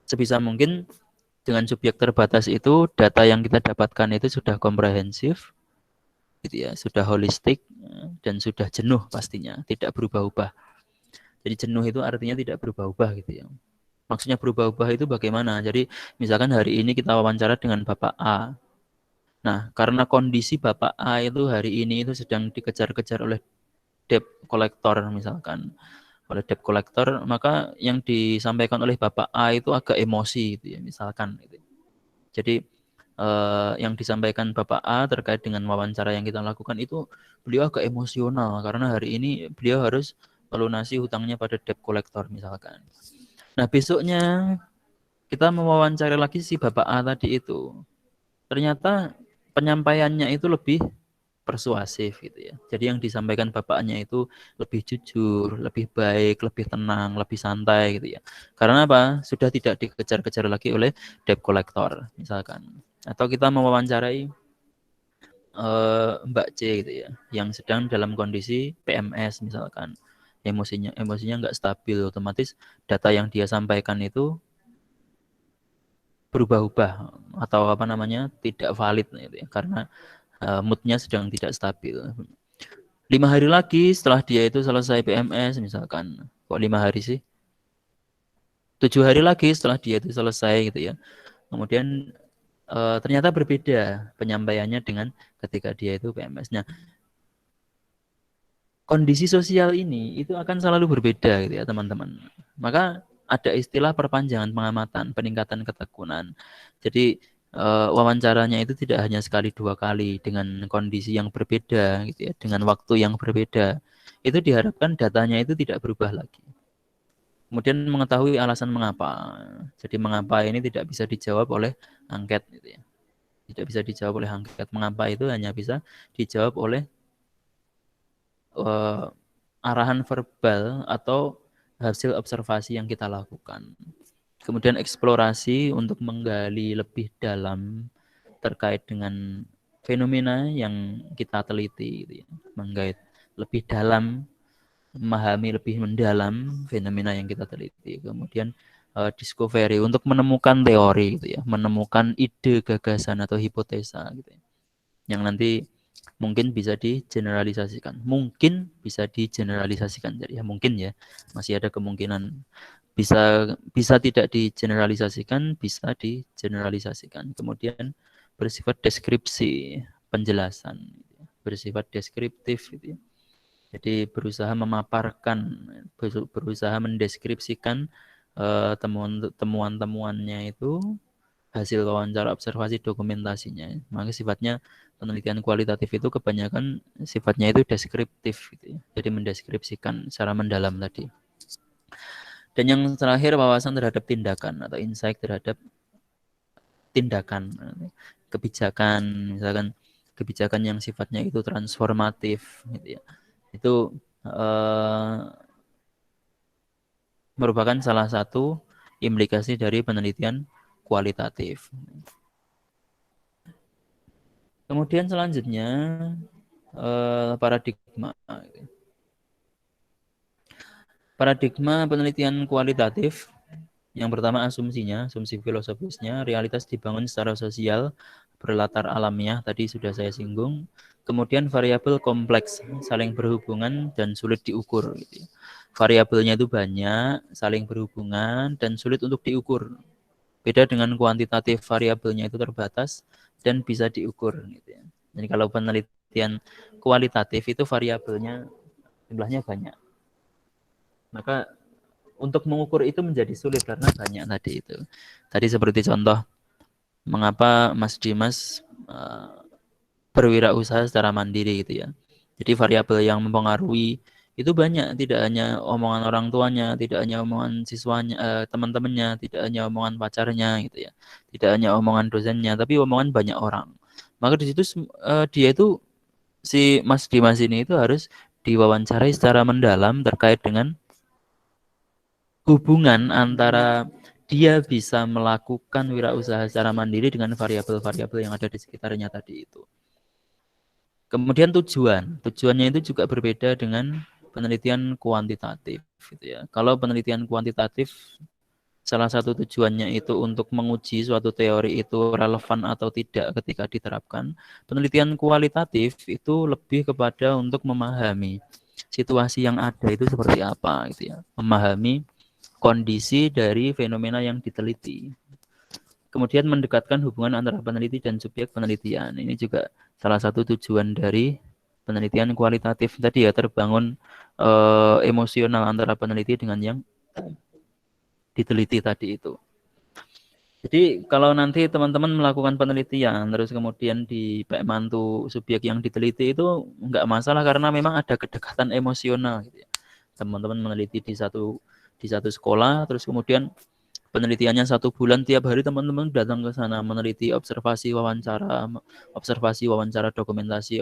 Sebisa mungkin dengan subjek terbatas itu, data yang kita dapatkan itu sudah komprehensif, gitu ya, sudah holistik, dan sudah jenuh pastinya, tidak berubah-ubah. Jadi jenuh itu artinya tidak berubah-ubah gitu ya. Maksudnya berubah-ubah itu bagaimana? Jadi misalkan hari ini kita wawancara dengan Bapak A. Nah, karena kondisi Bapak A itu hari ini itu sedang dikejar-kejar oleh debt collector misalkan, oleh debt collector, maka yang disampaikan oleh Bapak A itu agak emosi gitu ya, misalkan gitu. Jadi yang disampaikan Bapak A terkait dengan wawancara yang kita lakukan itu beliau agak emosional karena hari ini beliau harus melunasi hutangnya pada debt collector misalkan. Nah, besoknya kita mewawancara lagi si Bapak A tadi itu. Ternyata penyampaiannya itu lebih persuasif gitu ya. Jadi yang disampaikan bapaknya itu lebih jujur, lebih baik, lebih tenang, lebih santai gitu ya. Karena apa? Sudah tidak dikejar-kejar lagi oleh debt collector misalkan. Atau kita mewawancarai Mbak C gitu ya, yang sedang dalam kondisi PMS misalkan. Emosinya nggak stabil, otomatis data yang dia sampaikan itu berubah-ubah atau tidak valid gitu ya, karena moodnya sedang tidak stabil. 5 hari lagi setelah dia itu selesai PMS misalkan, kok 5 hari sih? 7 hari lagi setelah dia itu selesai gitu ya. Kemudian ternyata berbeda penyampaiannya dengan ketika dia itu PMS. Nah, kondisi sosial ini itu akan selalu berbeda gitu ya teman-teman. Maka ada istilah perpanjangan pengamatan, peningkatan ketekunan. Jadi wawancaranya itu tidak hanya sekali 2 kali dengan kondisi yang berbeda gitu ya, dengan waktu yang berbeda. Itu diharapkan datanya itu tidak berubah lagi. Kemudian mengetahui alasan mengapa. Jadi mengapa ini tidak bisa dijawab oleh angket gitu ya. Tidak bisa dijawab oleh angket. Mengapa itu hanya bisa dijawab oleh arahan verbal atau hasil observasi yang kita lakukan. Kemudian eksplorasi untuk menggali lebih dalam terkait dengan fenomena yang kita teliti, gitu ya. Menggait lebih dalam, memahami lebih mendalam fenomena yang kita teliti. Kemudian discovery untuk menemukan teori, gitu ya, menemukan ide, gagasan atau hipotesa, gitu ya, yang nanti mungkin bisa digeneralisasikan. Mungkin bisa digeneralisasikan. Jadi ya mungkin ya, masih ada kemungkinan bisa tidak digeneralisasikan, bisa digeneralisasikan. Kemudian bersifat deskripsi, penjelasan, bersifat deskriptif, gitu ya. Jadi berusaha memaparkan, berusaha mendeskripsikan temuan-temuannya itu, hasil wawancara, observasi, dokumentasinya. Maka sifatnya penelitian kualitatif itu kebanyakan sifatnya itu deskriptif, gitu ya. Jadi mendeskripsikan secara mendalam tadi. Dan yang terakhir, wawasan terhadap tindakan atau insight terhadap tindakan, kebijakan, misalkan kebijakan yang sifatnya itu transformatif, gitu ya. Itu merupakan salah satu implikasi dari penelitian kualitatif. Kemudian selanjutnya paradigma. Paradigma penelitian kualitatif, yang pertama asumsinya, asumsi filosofisnya, realitas dibangun secara sosial, berlatar alamiah, tadi sudah saya singgung. Kemudian variabel kompleks, saling berhubungan dan sulit diukur. Gitu. Variabelnya itu banyak, saling berhubungan dan sulit untuk diukur. Beda dengan kuantitatif, variabelnya itu terbatas dan bisa diukur. Gitu ya. Jadi kalau penelitian kualitatif itu variabelnya jumlahnya banyak. Maka untuk mengukur itu menjadi sulit karena banyak tadi itu. Tadi seperti contoh, mengapa Mas Dimas berwirausaha secara mandiri gitu ya. Jadi variabel yang mempengaruhi itu banyak, tidak hanya omongan orang tuanya, tidak hanya omongan siswanya, teman-temannya, tidak hanya omongan pacarnya gitu ya. Tidak hanya omongan dosennya, tapi omongan banyak orang. Maka di situ dia itu si Mas Dimas ini itu harus diwawancarai secara mendalam terkait dengan hubungan antara dia bisa melakukan wirausaha secara mandiri dengan variabel-variabel yang ada di sekitarnya tadi itu. Kemudian tujuannya itu juga berbeda dengan penelitian kuantitatif, gitu ya. Kalau penelitian kuantitatif, salah satu tujuannya itu untuk menguji suatu teori itu relevan atau tidak ketika diterapkan. Penelitian kualitatif itu lebih kepada untuk memahami situasi yang ada itu seperti apa, gitu ya. Memahami kondisi dari fenomena yang diteliti. Kemudian mendekatkan hubungan antara peneliti dan subjek penelitian. Ini juga salah satu tujuan dari penelitian kualitatif tadi ya, terbangun emosional antara peneliti dengan yang diteliti tadi itu. Jadi kalau nanti teman-teman melakukan penelitian terus kemudian di baik mantu subjek yang diteliti itu enggak masalah karena memang ada kedekatan emosional gitu ya. Teman-teman meneliti di satu sekolah, terus kemudian penelitiannya 1 bulan, tiap hari teman-teman datang ke sana meneliti observasi wawancara dokumentasi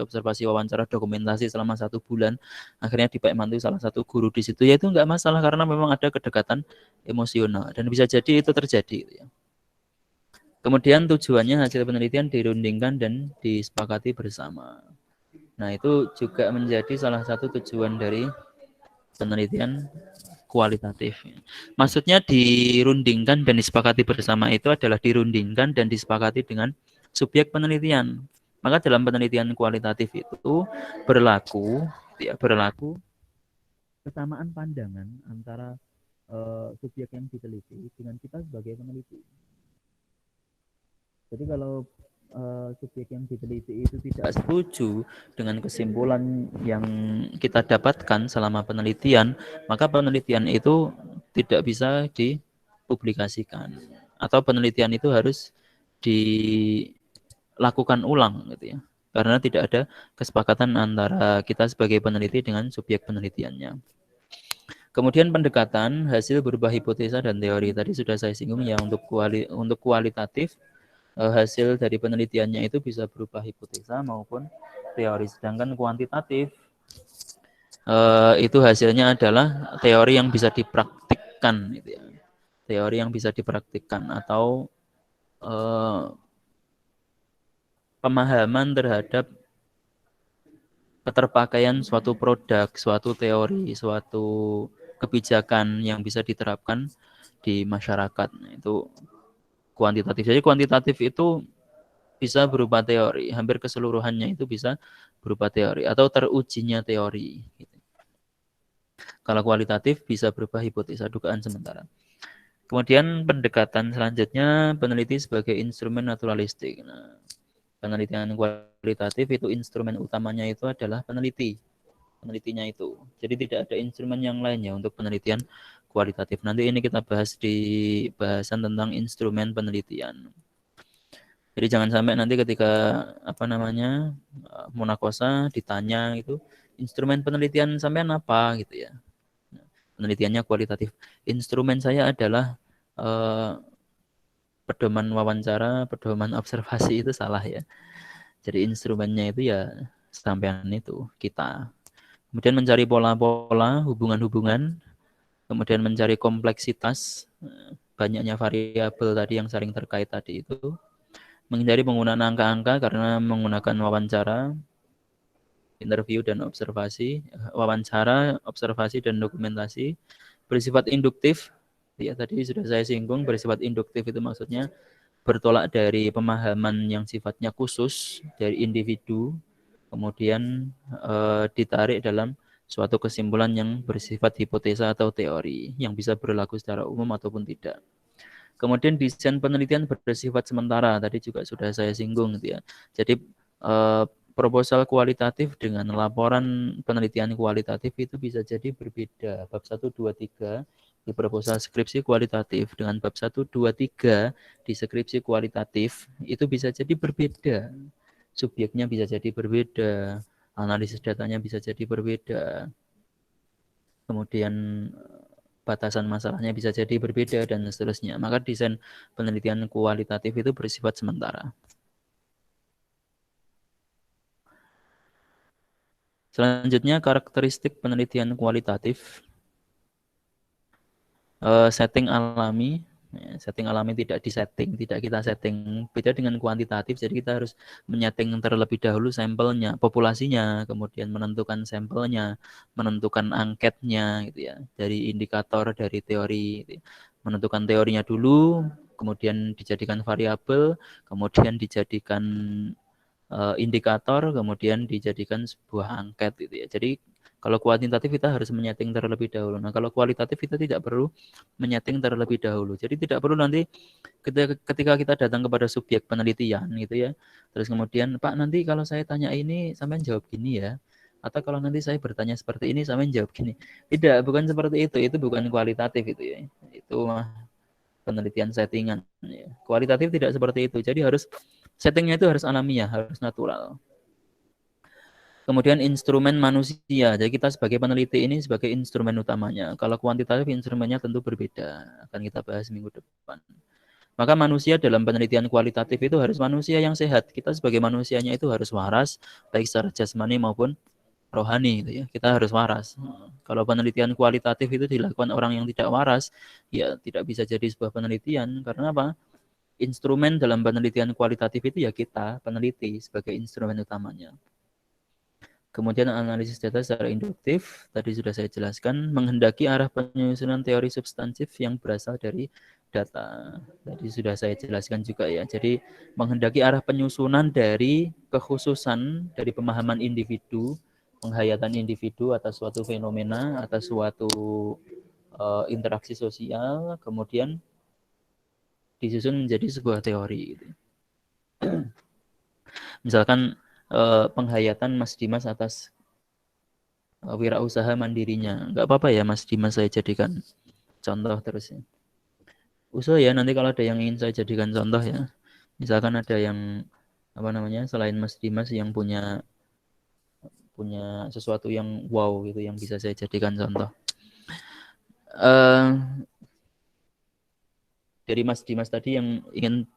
selama 1 bulan. Akhirnya dipemandu salah satu guru di situ, ya itu enggak masalah karena memang ada kedekatan emosional dan bisa jadi itu terjadi. Ya. Kemudian tujuannya hasil penelitian dirundingkan dan disepakati bersama. Nah itu juga menjadi salah satu tujuan dari penelitian kualitatif. Maksudnya dirundingkan dan disepakati bersama itu adalah dirundingkan dan disepakati dengan subjek penelitian. Maka dalam penelitian kualitatif itu berlaku kesamaan pandangan antara subjek yang diteliti dengan kita sebagai peneliti. Jadi kalau subjek yang diteliti itu tidak setuju dengan kesimpulan yang kita dapatkan selama penelitian, maka penelitian itu tidak bisa dipublikasikan atau penelitian itu harus dilakukan ulang gitu ya. Karena tidak ada kesepakatan antara kita sebagai peneliti dengan subjek penelitiannya. Kemudian pendekatan hasil berupa hipotesa dan teori tadi sudah saya singgung ya, untuk kualitatif hasil dari penelitiannya itu bisa berupa hipotesa maupun teori. Sedangkan kuantitatif itu hasilnya adalah teori yang bisa dipraktikkan, gitu ya. Teori yang bisa dipraktikkan atau pemahaman terhadap keterpakaian suatu produk, suatu teori, suatu kebijakan yang bisa diterapkan di masyarakat. Itu kuantitatif. Jadi kuantitatif itu bisa berupa teori, hampir keseluruhannya itu bisa berupa teori atau terujinya teori. Kalau kualitatif bisa berupa hipotesa dugaan sementara. Kemudian pendekatan selanjutnya peneliti sebagai instrumen naturalistik. Nah, penelitian kualitatif itu instrumen utamanya itu adalah penelitinya itu. Jadi tidak ada instrumen yang lainnya untuk penelitian kualitatif. Nanti ini kita bahas di bahasan tentang instrumen penelitian. Jadi jangan sampai nanti ketika munakosa ditanya itu instrumen penelitian sampean apa gitu ya. Penelitiannya kualitatif. Instrumen saya adalah pedoman wawancara, pedoman observasi itu salah ya. Jadi instrumennya itu ya sampean itu kita. Kemudian mencari pola-pola, hubungan-hubungan, kemudian mencari kompleksitas, banyaknya variabel tadi yang saling terkait tadi itu. Menghindari penggunaan angka-angka karena menggunakan wawancara, interview dan observasi, wawancara, observasi dan dokumentasi, bersifat induktif. Ya tadi sudah saya singgung, bersifat induktif itu maksudnya bertolak dari pemahaman yang sifatnya khusus dari individu, kemudian ditarik dalam suatu kesimpulan yang bersifat hipotesa atau teori yang bisa berlaku secara umum ataupun tidak. Kemudian desain penelitian bersifat sementara, tadi juga sudah saya singgung gitu ya. Jadi proposal kualitatif dengan laporan penelitian kualitatif itu bisa jadi berbeda. Bab 1, 2, 3 di proposal skripsi kualitatif dengan bab 1, 2, 3 di skripsi kualitatif itu bisa jadi berbeda. Subjeknya bisa jadi berbeda, analisis datanya bisa jadi berbeda. Kemudian batasan masalahnya bisa jadi berbeda dan seterusnya. Maka desain penelitian kualitatif itu bersifat sementara. Selanjutnya karakteristik penelitian kualitatif. Setting alami. Setting alami tidak disetting, tidak kita setting. Beda dengan kuantitatif, jadi kita harus menyeting terlebih dahulu sampelnya, populasinya, kemudian menentukan sampelnya, menentukan angketnya, gitu ya, dari indikator, dari teori, gitu ya. Menentukan teorinya dulu, kemudian dijadikan variabel, kemudian dijadikan indikator, kemudian dijadikan sebuah angket, gitu ya. Jadi kalau kuantitatif kita harus menyeting terlebih dahulu. Nah, kalau kualitatif kita tidak perlu menyeting terlebih dahulu. Jadi tidak perlu nanti ketika kita datang kepada subjek penelitian gitu ya. Terus kemudian, Pak, nanti kalau saya tanya ini sampean jawab gini ya. Atau kalau nanti saya bertanya seperti ini sampean jawab gini. Tidak, bukan seperti itu. Itu bukan kualitatif itu ya. Itu penelitian settingan ya. Kualitatif tidak seperti itu. Jadi harus settingnya itu harus alamiah, harus natural. Kemudian instrumen manusia. Jadi kita sebagai peneliti ini sebagai instrumen utamanya. Kalau kuantitatif instrumennya tentu berbeda. Akan kita bahas minggu depan. Maka manusia dalam penelitian kualitatif itu harus manusia yang sehat. Kita sebagai manusianya itu harus waras, baik secara jasmani maupun rohani. Gitu ya. Kita harus waras. Kalau penelitian kualitatif itu dilakukan orang yang tidak waras, ya tidak bisa jadi sebuah penelitian. Karena apa? Instrumen dalam penelitian kualitatif itu ya kita, peneliti, sebagai instrumen utamanya. Kemudian analisis data secara induktif, tadi sudah saya jelaskan, menghendaki arah penyusunan teori substansif yang berasal dari data. Tadi sudah saya jelaskan juga ya. Jadi menghendaki arah penyusunan dari kekhususan, dari pemahaman individu, penghayatan individu atas suatu fenomena, atas suatu interaksi sosial, kemudian disusun menjadi sebuah teori. Gitu. Misalkan penghayatan Mas Dimas atas wirausaha mandirinya. Enggak apa-apa ya Mas Dimas saya jadikan contoh terus ya. Usul ya nanti kalau ada yang ingin saya jadikan contoh ya. Misalkan ada yang selain Mas Dimas yang punya sesuatu yang wow gitu yang bisa saya jadikan contoh. Dari Mas Dimas tadi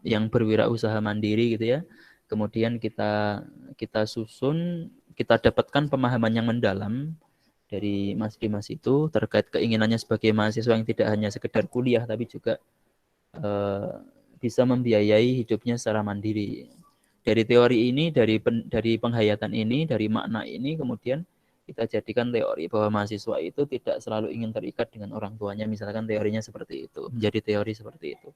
yang berwirausaha mandiri gitu ya. Kemudian kita susun, kita dapatkan pemahaman yang mendalam dari Mas Dimas itu terkait keinginannya sebagai mahasiswa yang tidak hanya sekedar kuliah tapi juga bisa membiayai hidupnya secara mandiri. Dari teori ini, dari penghayatan ini, dari makna ini, kemudian kita jadikan teori bahwa mahasiswa itu tidak selalu ingin terikat dengan orang tuanya, misalkan teorinya seperti itu, menjadi teori seperti itu.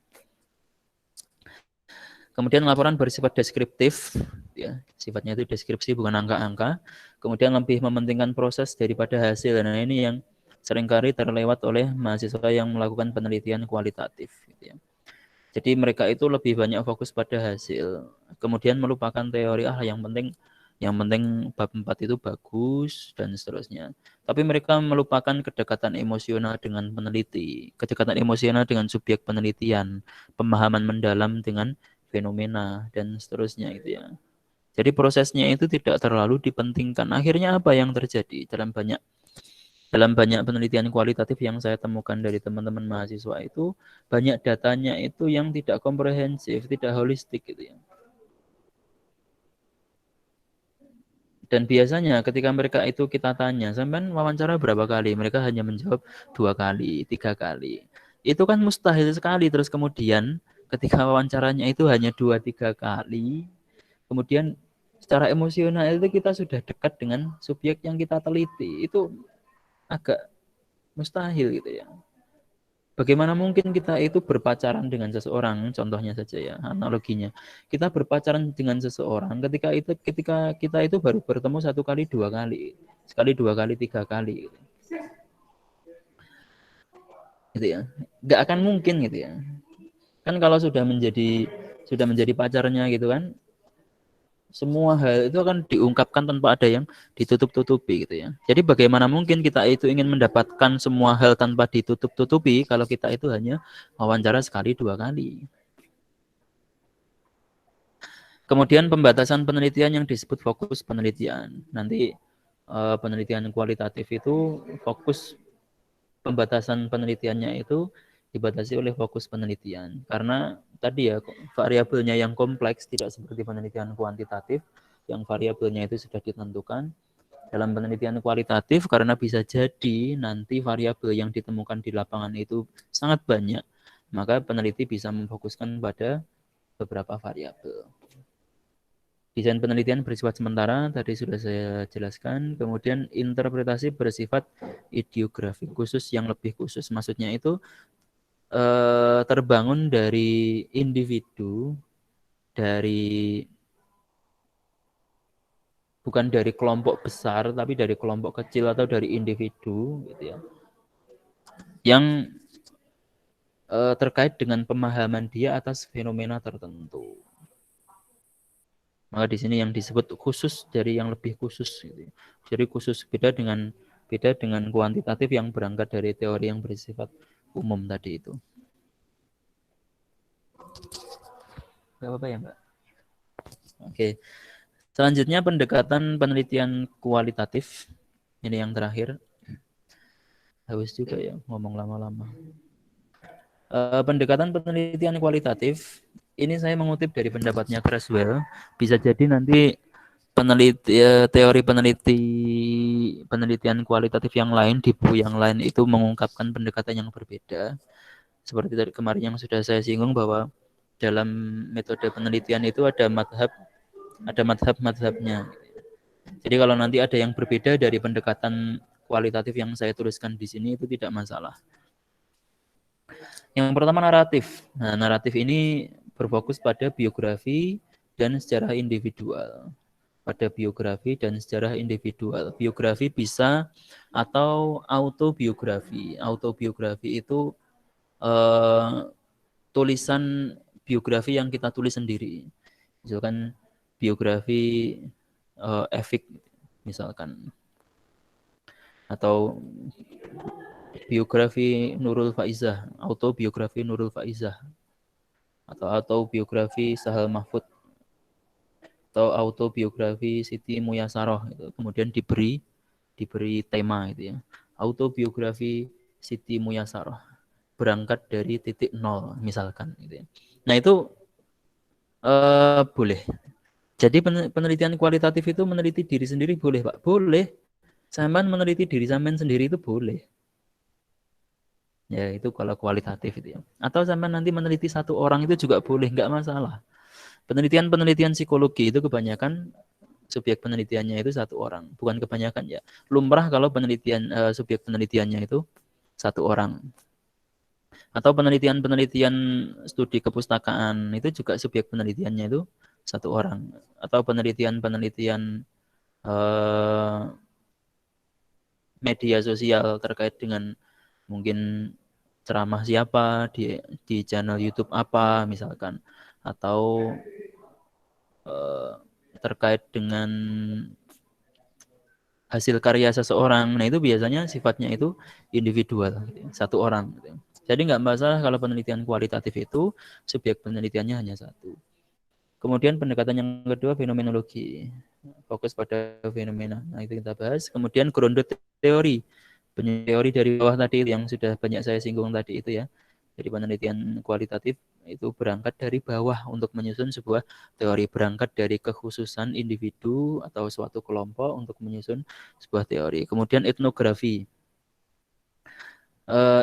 Kemudian laporan bersifat deskriptif, ya, sifatnya itu deskripsi bukan angka-angka. Kemudian lebih mementingkan proses daripada hasil. Nah ini yang seringkali terlewat oleh mahasiswa yang melakukan penelitian kualitatif. Gitu ya. Jadi mereka itu lebih banyak fokus pada hasil. Kemudian melupakan teori, yang penting bab 4 itu bagus dan seterusnya. Tapi mereka melupakan kedekatan emosional dengan peneliti, kedekatan emosional dengan subjek penelitian, pemahaman mendalam dengan fenomena dan seterusnya gitu ya. Jadi prosesnya itu tidak terlalu dipentingkan. Akhirnya apa yang terjadi dalam banyak penelitian kualitatif yang saya temukan dari teman-teman mahasiswa itu, banyak datanya itu yang tidak komprehensif, tidak holistik gitu ya. Dan biasanya ketika mereka itu kita tanya, sampean wawancara berapa kali? Mereka hanya menjawab 2 kali, 3 kali. Itu kan mustahil sekali. Terus kemudian ketika wawancaranya itu hanya 2-3 kali, kemudian secara emosional itu kita sudah dekat dengan subjek yang kita teliti. Itu agak mustahil gitu ya. Bagaimana mungkin kita itu berpacaran dengan seseorang, contohnya saja ya, analoginya. Kita berpacaran dengan seseorang ketika kita itu baru bertemu 1 kali, 2 kali, sekali, 2 kali, 3 kali. Gitu ya. Nggak akan mungkin gitu ya. Kan kalau sudah menjadi pacarnya gitu kan, semua hal itu akan diungkapkan tanpa ada yang ditutup-tutupi gitu ya. Jadi bagaimana mungkin kita itu ingin mendapatkan semua hal tanpa ditutup-tutupi kalau kita itu hanya wawancara sekali, 2 kali. Kemudian pembatasan penelitian yang disebut fokus penelitian. Nanti penelitian kualitatif itu fokus, pembatasan penelitiannya itu dibatasi oleh fokus penelitian. Karena tadi ya variabelnya yang kompleks, tidak seperti penelitian kuantitatif yang variabelnya itu sudah ditentukan. Dalam penelitian kualitatif karena bisa jadi nanti variabel yang ditemukan di lapangan itu sangat banyak, maka peneliti bisa memfokuskan pada beberapa variabel. Desain penelitian bersifat sementara, tadi sudah saya jelaskan. Kemudian interpretasi bersifat ideografi khusus, yang lebih khusus. Maksudnya itu terbangun dari individu, bukan dari kelompok besar, tapi dari kelompok kecil atau dari individu, gitu ya, yang terkait dengan pemahaman dia atas fenomena tertentu. Maka di sini yang disebut khusus dari yang lebih khusus. Gitu. Jadi khusus beda dengan kuantitatif yang berangkat dari teori yang bersifat umum tadi itu. Gak apa-apa ya Mbak? Oke. Selanjutnya pendekatan penelitian kualitatif. Ini yang terakhir. Haus juga ya ngomong lama-lama. Pendekatan penelitian kualitatif. Ini saya mengutip dari pendapatnya Creswell. Bisa jadi nanti teori penelitian kualitatif yang lain di buku yang lain itu mengungkapkan pendekatan yang berbeda. Seperti tadi kemarin yang sudah saya singgung bahwa dalam metode penelitian itu ada madhab-madhabnya. Jadi kalau nanti ada yang berbeda dari pendekatan kualitatif yang saya tuliskan di sini itu tidak masalah. Yang pertama naratif. Nah, naratif ini berfokus pada biografi dan sejarah individual. Pada biografi dan sejarah individual. Biografi bisa atau autobiografi. Autobiografi itu tulisan biografi yang kita tulis sendiri. Misalkan biografi Efik misalkan. Atau biografi Nurul Faizah, autobiografi Nurul Faizah. Atau autobiografi Sahal Mahfud. Atau autobiografi Siti Muyasaroh gitu. Kemudian diberi tema gitu ya. Autobiografi Siti Muyasaroh berangkat dari titik 0 misalkan gitu ya. Nah itu boleh. Jadi penelitian kualitatif itu meneliti diri sendiri boleh Pak? Boleh. Sampean meneliti diri sampean sendiri itu boleh. Ya itu kalau kualitatif itu ya. Atau sampean nanti meneliti satu orang itu juga boleh, nggak masalah. Penelitian-penelitian psikologi itu kebanyakan subjek penelitiannya itu satu orang, bukan kebanyakan ya. Lumrah kalau penelitian subjek penelitiannya itu satu orang. Atau penelitian-penelitian studi kepustakaan itu juga subjek penelitiannya itu satu orang. Atau penelitian-penelitian media sosial terkait dengan mungkin ceramah siapa di channel YouTube apa misalkan, atau terkait dengan hasil karya seseorang. Nah itu biasanya sifatnya itu individual, gitu ya, satu orang. Gitu ya. Jadi nggak masalah kalau penelitian kualitatif itu subjek penelitiannya hanya satu. Kemudian pendekatan yang kedua fenomenologi, fokus pada fenomena. Nah itu kita bahas. Kemudian grounded teori, teori dari bawah tadi yang sudah banyak saya singgung tadi itu ya. Jadi penelitian kualitatif itu berangkat dari bawah untuk menyusun sebuah teori, berangkat dari kekhususan individu atau suatu kelompok untuk menyusun sebuah teori. Kemudian etnografi.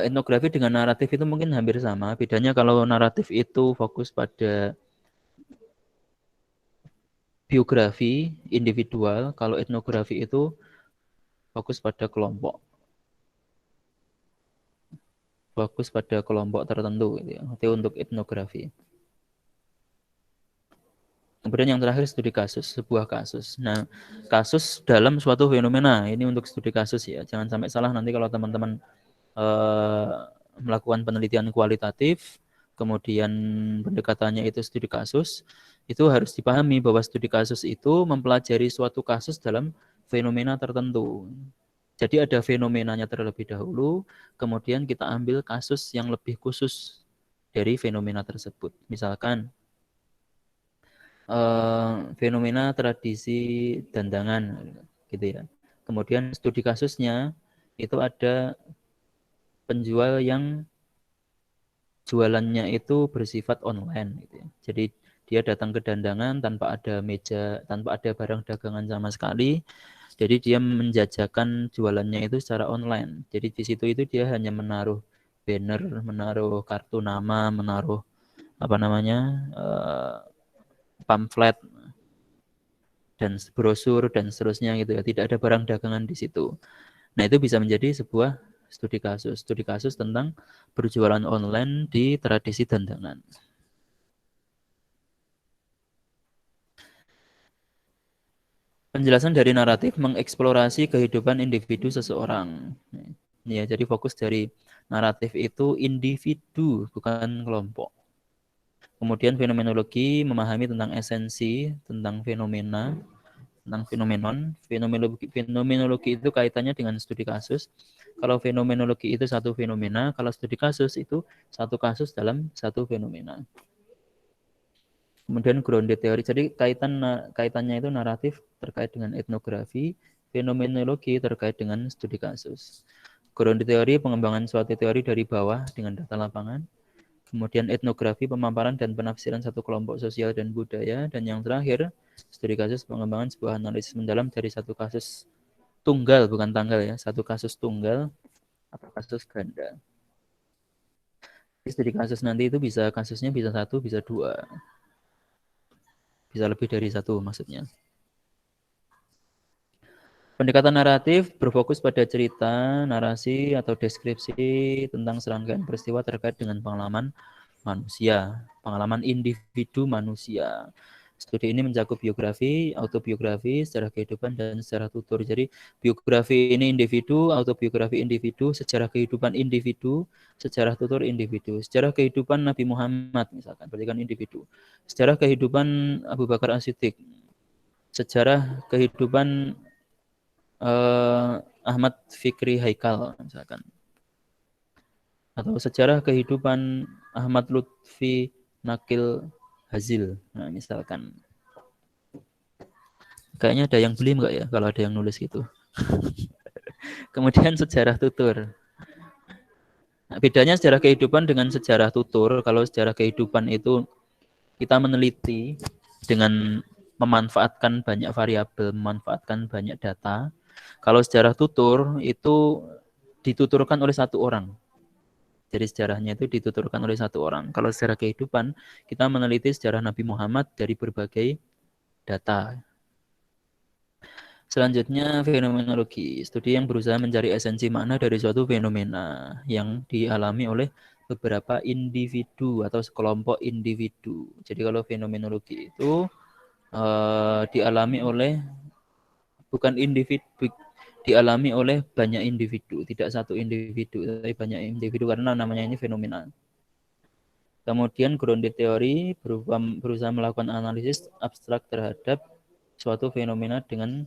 Etnografi dengan naratif itu mungkin hampir sama. Bedanya kalau naratif itu fokus pada biografi individual, kalau etnografi itu fokus pada kelompok. Fokus pada kelompok tertentu gitu ya. Itu untuk etnografi. Kemudian yang terakhir studi kasus, sebuah kasus. Nah, kasus dalam suatu fenomena, ini untuk studi kasus ya. Jangan sampai salah nanti kalau teman-teman melakukan penelitian kualitatif, kemudian pendekatannya itu studi kasus, itu harus dipahami bahwa studi kasus itu mempelajari suatu kasus dalam fenomena tertentu. Jadi ada fenomenanya terlebih dahulu, kemudian kita ambil kasus yang lebih khusus dari fenomena tersebut. Misalkan fenomena tradisi dandangan gitu ya. Kemudian studi kasusnya itu ada penjual yang jualannya itu bersifat online gitu ya. Jadi dia datang ke dandangan tanpa ada meja, tanpa ada barang dagangan sama sekali. Jadi dia menjajakan jualannya itu secara online. Jadi di situ itu dia hanya menaruh banner, menaruh kartu nama, menaruh apa namanya pamflet dan brosur dan seterusnya gitu ya. Tidak ada barang dagangan di situ. Nah itu bisa menjadi sebuah studi kasus tentang berjualan online di tradisi dandangan. Penjelasan dari naratif mengeksplorasi kehidupan individu seseorang. Ya, jadi fokus dari naratif itu individu, bukan kelompok. Kemudian fenomenologi memahami tentang esensi, tentang fenomena, tentang fenomenon. Fenomenologi itu kaitannya dengan studi kasus. Kalau fenomenologi itu satu fenomena, kalau studi kasus itu satu kasus dalam satu fenomena. Kemudian grounded teori, jadi kaitannya itu naratif terkait dengan etnografi, fenomenologi terkait dengan studi kasus. Grounded teori pengembangan suatu teori dari bawah dengan data lapangan. Kemudian etnografi pemaparan dan penafsiran satu kelompok sosial dan budaya. Dan yang terakhir, studi kasus pengembangan sebuah analisis mendalam dari satu kasus tunggal, bukan tanggal ya, satu kasus tunggal atau kasus ganda. Jadi studi kasus nanti itu bisa kasusnya bisa satu, bisa dua. Bisa lebih dari satu maksudnya. Pendekatan naratif berfokus pada cerita, narasi, atau deskripsi tentang serangkaian peristiwa terkait dengan pengalaman manusia, pengalaman individu manusia. Studi ini mencakup biografi, autobiografi, sejarah kehidupan, dan sejarah tutur. Jadi biografi ini individu, autobiografi individu, sejarah kehidupan individu, sejarah tutur individu. Sejarah kehidupan Nabi Muhammad misalkan, berarti kan individu. Sejarah kehidupan Abu Bakar As-Siddiq. Sejarah kehidupan Ahmad Fikri Haikal misalkan. Atau sejarah kehidupan Ahmad Lutfi Nakil Hazil, nah, misalkan. Kayaknya ada yang beli enggak ya kalau ada yang nulis gitu. Kemudian sejarah tutur. Nah, bedanya sejarah kehidupan dengan sejarah tutur. Kalau sejarah kehidupan itu kita meneliti dengan memanfaatkan banyak variabel, memanfaatkan banyak data. Kalau sejarah tutur itu dituturkan oleh satu orang. Jadi sejarahnya itu dituturkan oleh satu orang. Kalau secara kehidupan, kita meneliti sejarah Nabi Muhammad dari berbagai data. Selanjutnya, fenomenologi. Studi yang berusaha mencari esensi makna dari suatu fenomena yang dialami oleh beberapa individu atau sekelompok individu. Jadi kalau fenomenologi itu dialami oleh bukan individu, dialami oleh banyak individu, tidak satu individu, tapi banyak individu karena namanya ini fenomena. Kemudian grounded teori berusaha melakukan analisis abstrak terhadap suatu fenomena dengan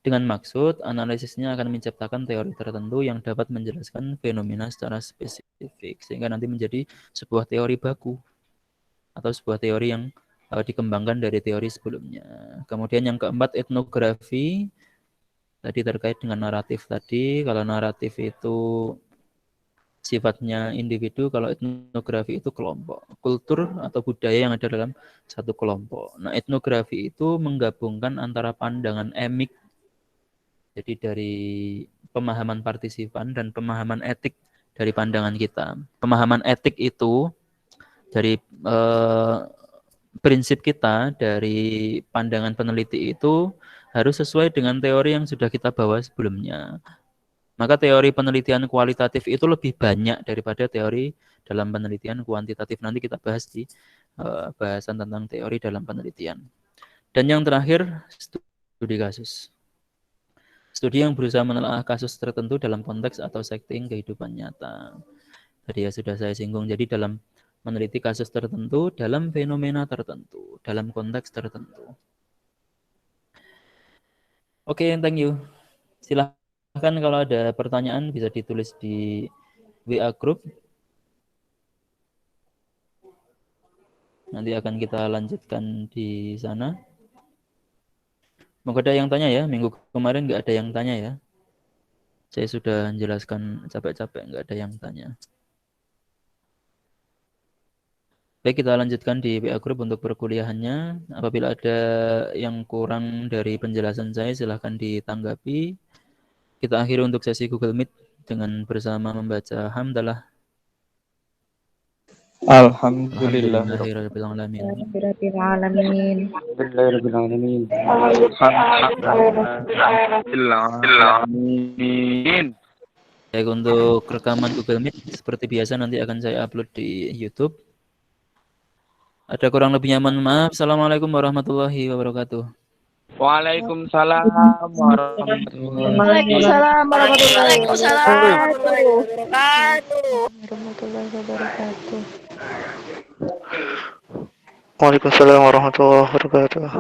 maksud analisisnya akan menciptakan teori tertentu yang dapat menjelaskan fenomena secara spesifik sehingga nanti menjadi sebuah teori baku atau sebuah teori yang dikembangkan dari teori sebelumnya. Kemudian yang keempat, etnografi. Tadi terkait dengan naratif tadi. Kalau naratif itu sifatnya individu, kalau etnografi itu kelompok. Kultur atau budaya yang ada dalam satu kelompok. Nah, etnografi itu menggabungkan antara pandangan emik, jadi dari pemahaman partisipan dan pemahaman etik dari pandangan kita. Pemahaman etik itu dari prinsip kita dari pandangan peneliti itu harus sesuai dengan teori yang sudah kita bawa sebelumnya. Maka teori penelitian kualitatif itu lebih banyak daripada teori dalam penelitian kuantitatif. Nanti kita bahas di bahasan tentang teori dalam penelitian. Dan yang terakhir, studi kasus. Studi yang berusaha menelaah kasus tertentu dalam konteks atau setting kehidupan nyata. Tadi ya sudah saya singgung. Jadi dalam meneliti kasus tertentu dalam fenomena tertentu, dalam konteks tertentu. Oke, thank you. Silahkan kalau ada pertanyaan bisa ditulis di WA group. Nanti akan kita lanjutkan di sana. Semoga ada yang tanya ya. Minggu kemarin nggak ada yang tanya ya. Saya sudah menjelaskan capek-capek, nggak ada yang tanya. Baik, kita lanjutkan di WA Group untuk perkuliahannya. Apabila ada yang kurang dari penjelasan saya, silahkan ditanggapi. Kita akhiri untuk sesi Google Meet dengan bersama membaca hamdalah. Alhamdulillah. Alhamdulillahirabbil alamin. Rabbil alamin. Baik, untuk rekaman Google Meet seperti biasa nanti akan saya upload di YouTube. Ada kurang lebihnya mohon maaf. Assalamualaikum warahmatullahi wabarakatuh. Waalaikumsalam warahmatullahi Waalaikumsalam warahmatullahi wabarakatuh. Waalaikumsalam warahmatullahi wabarakatuh.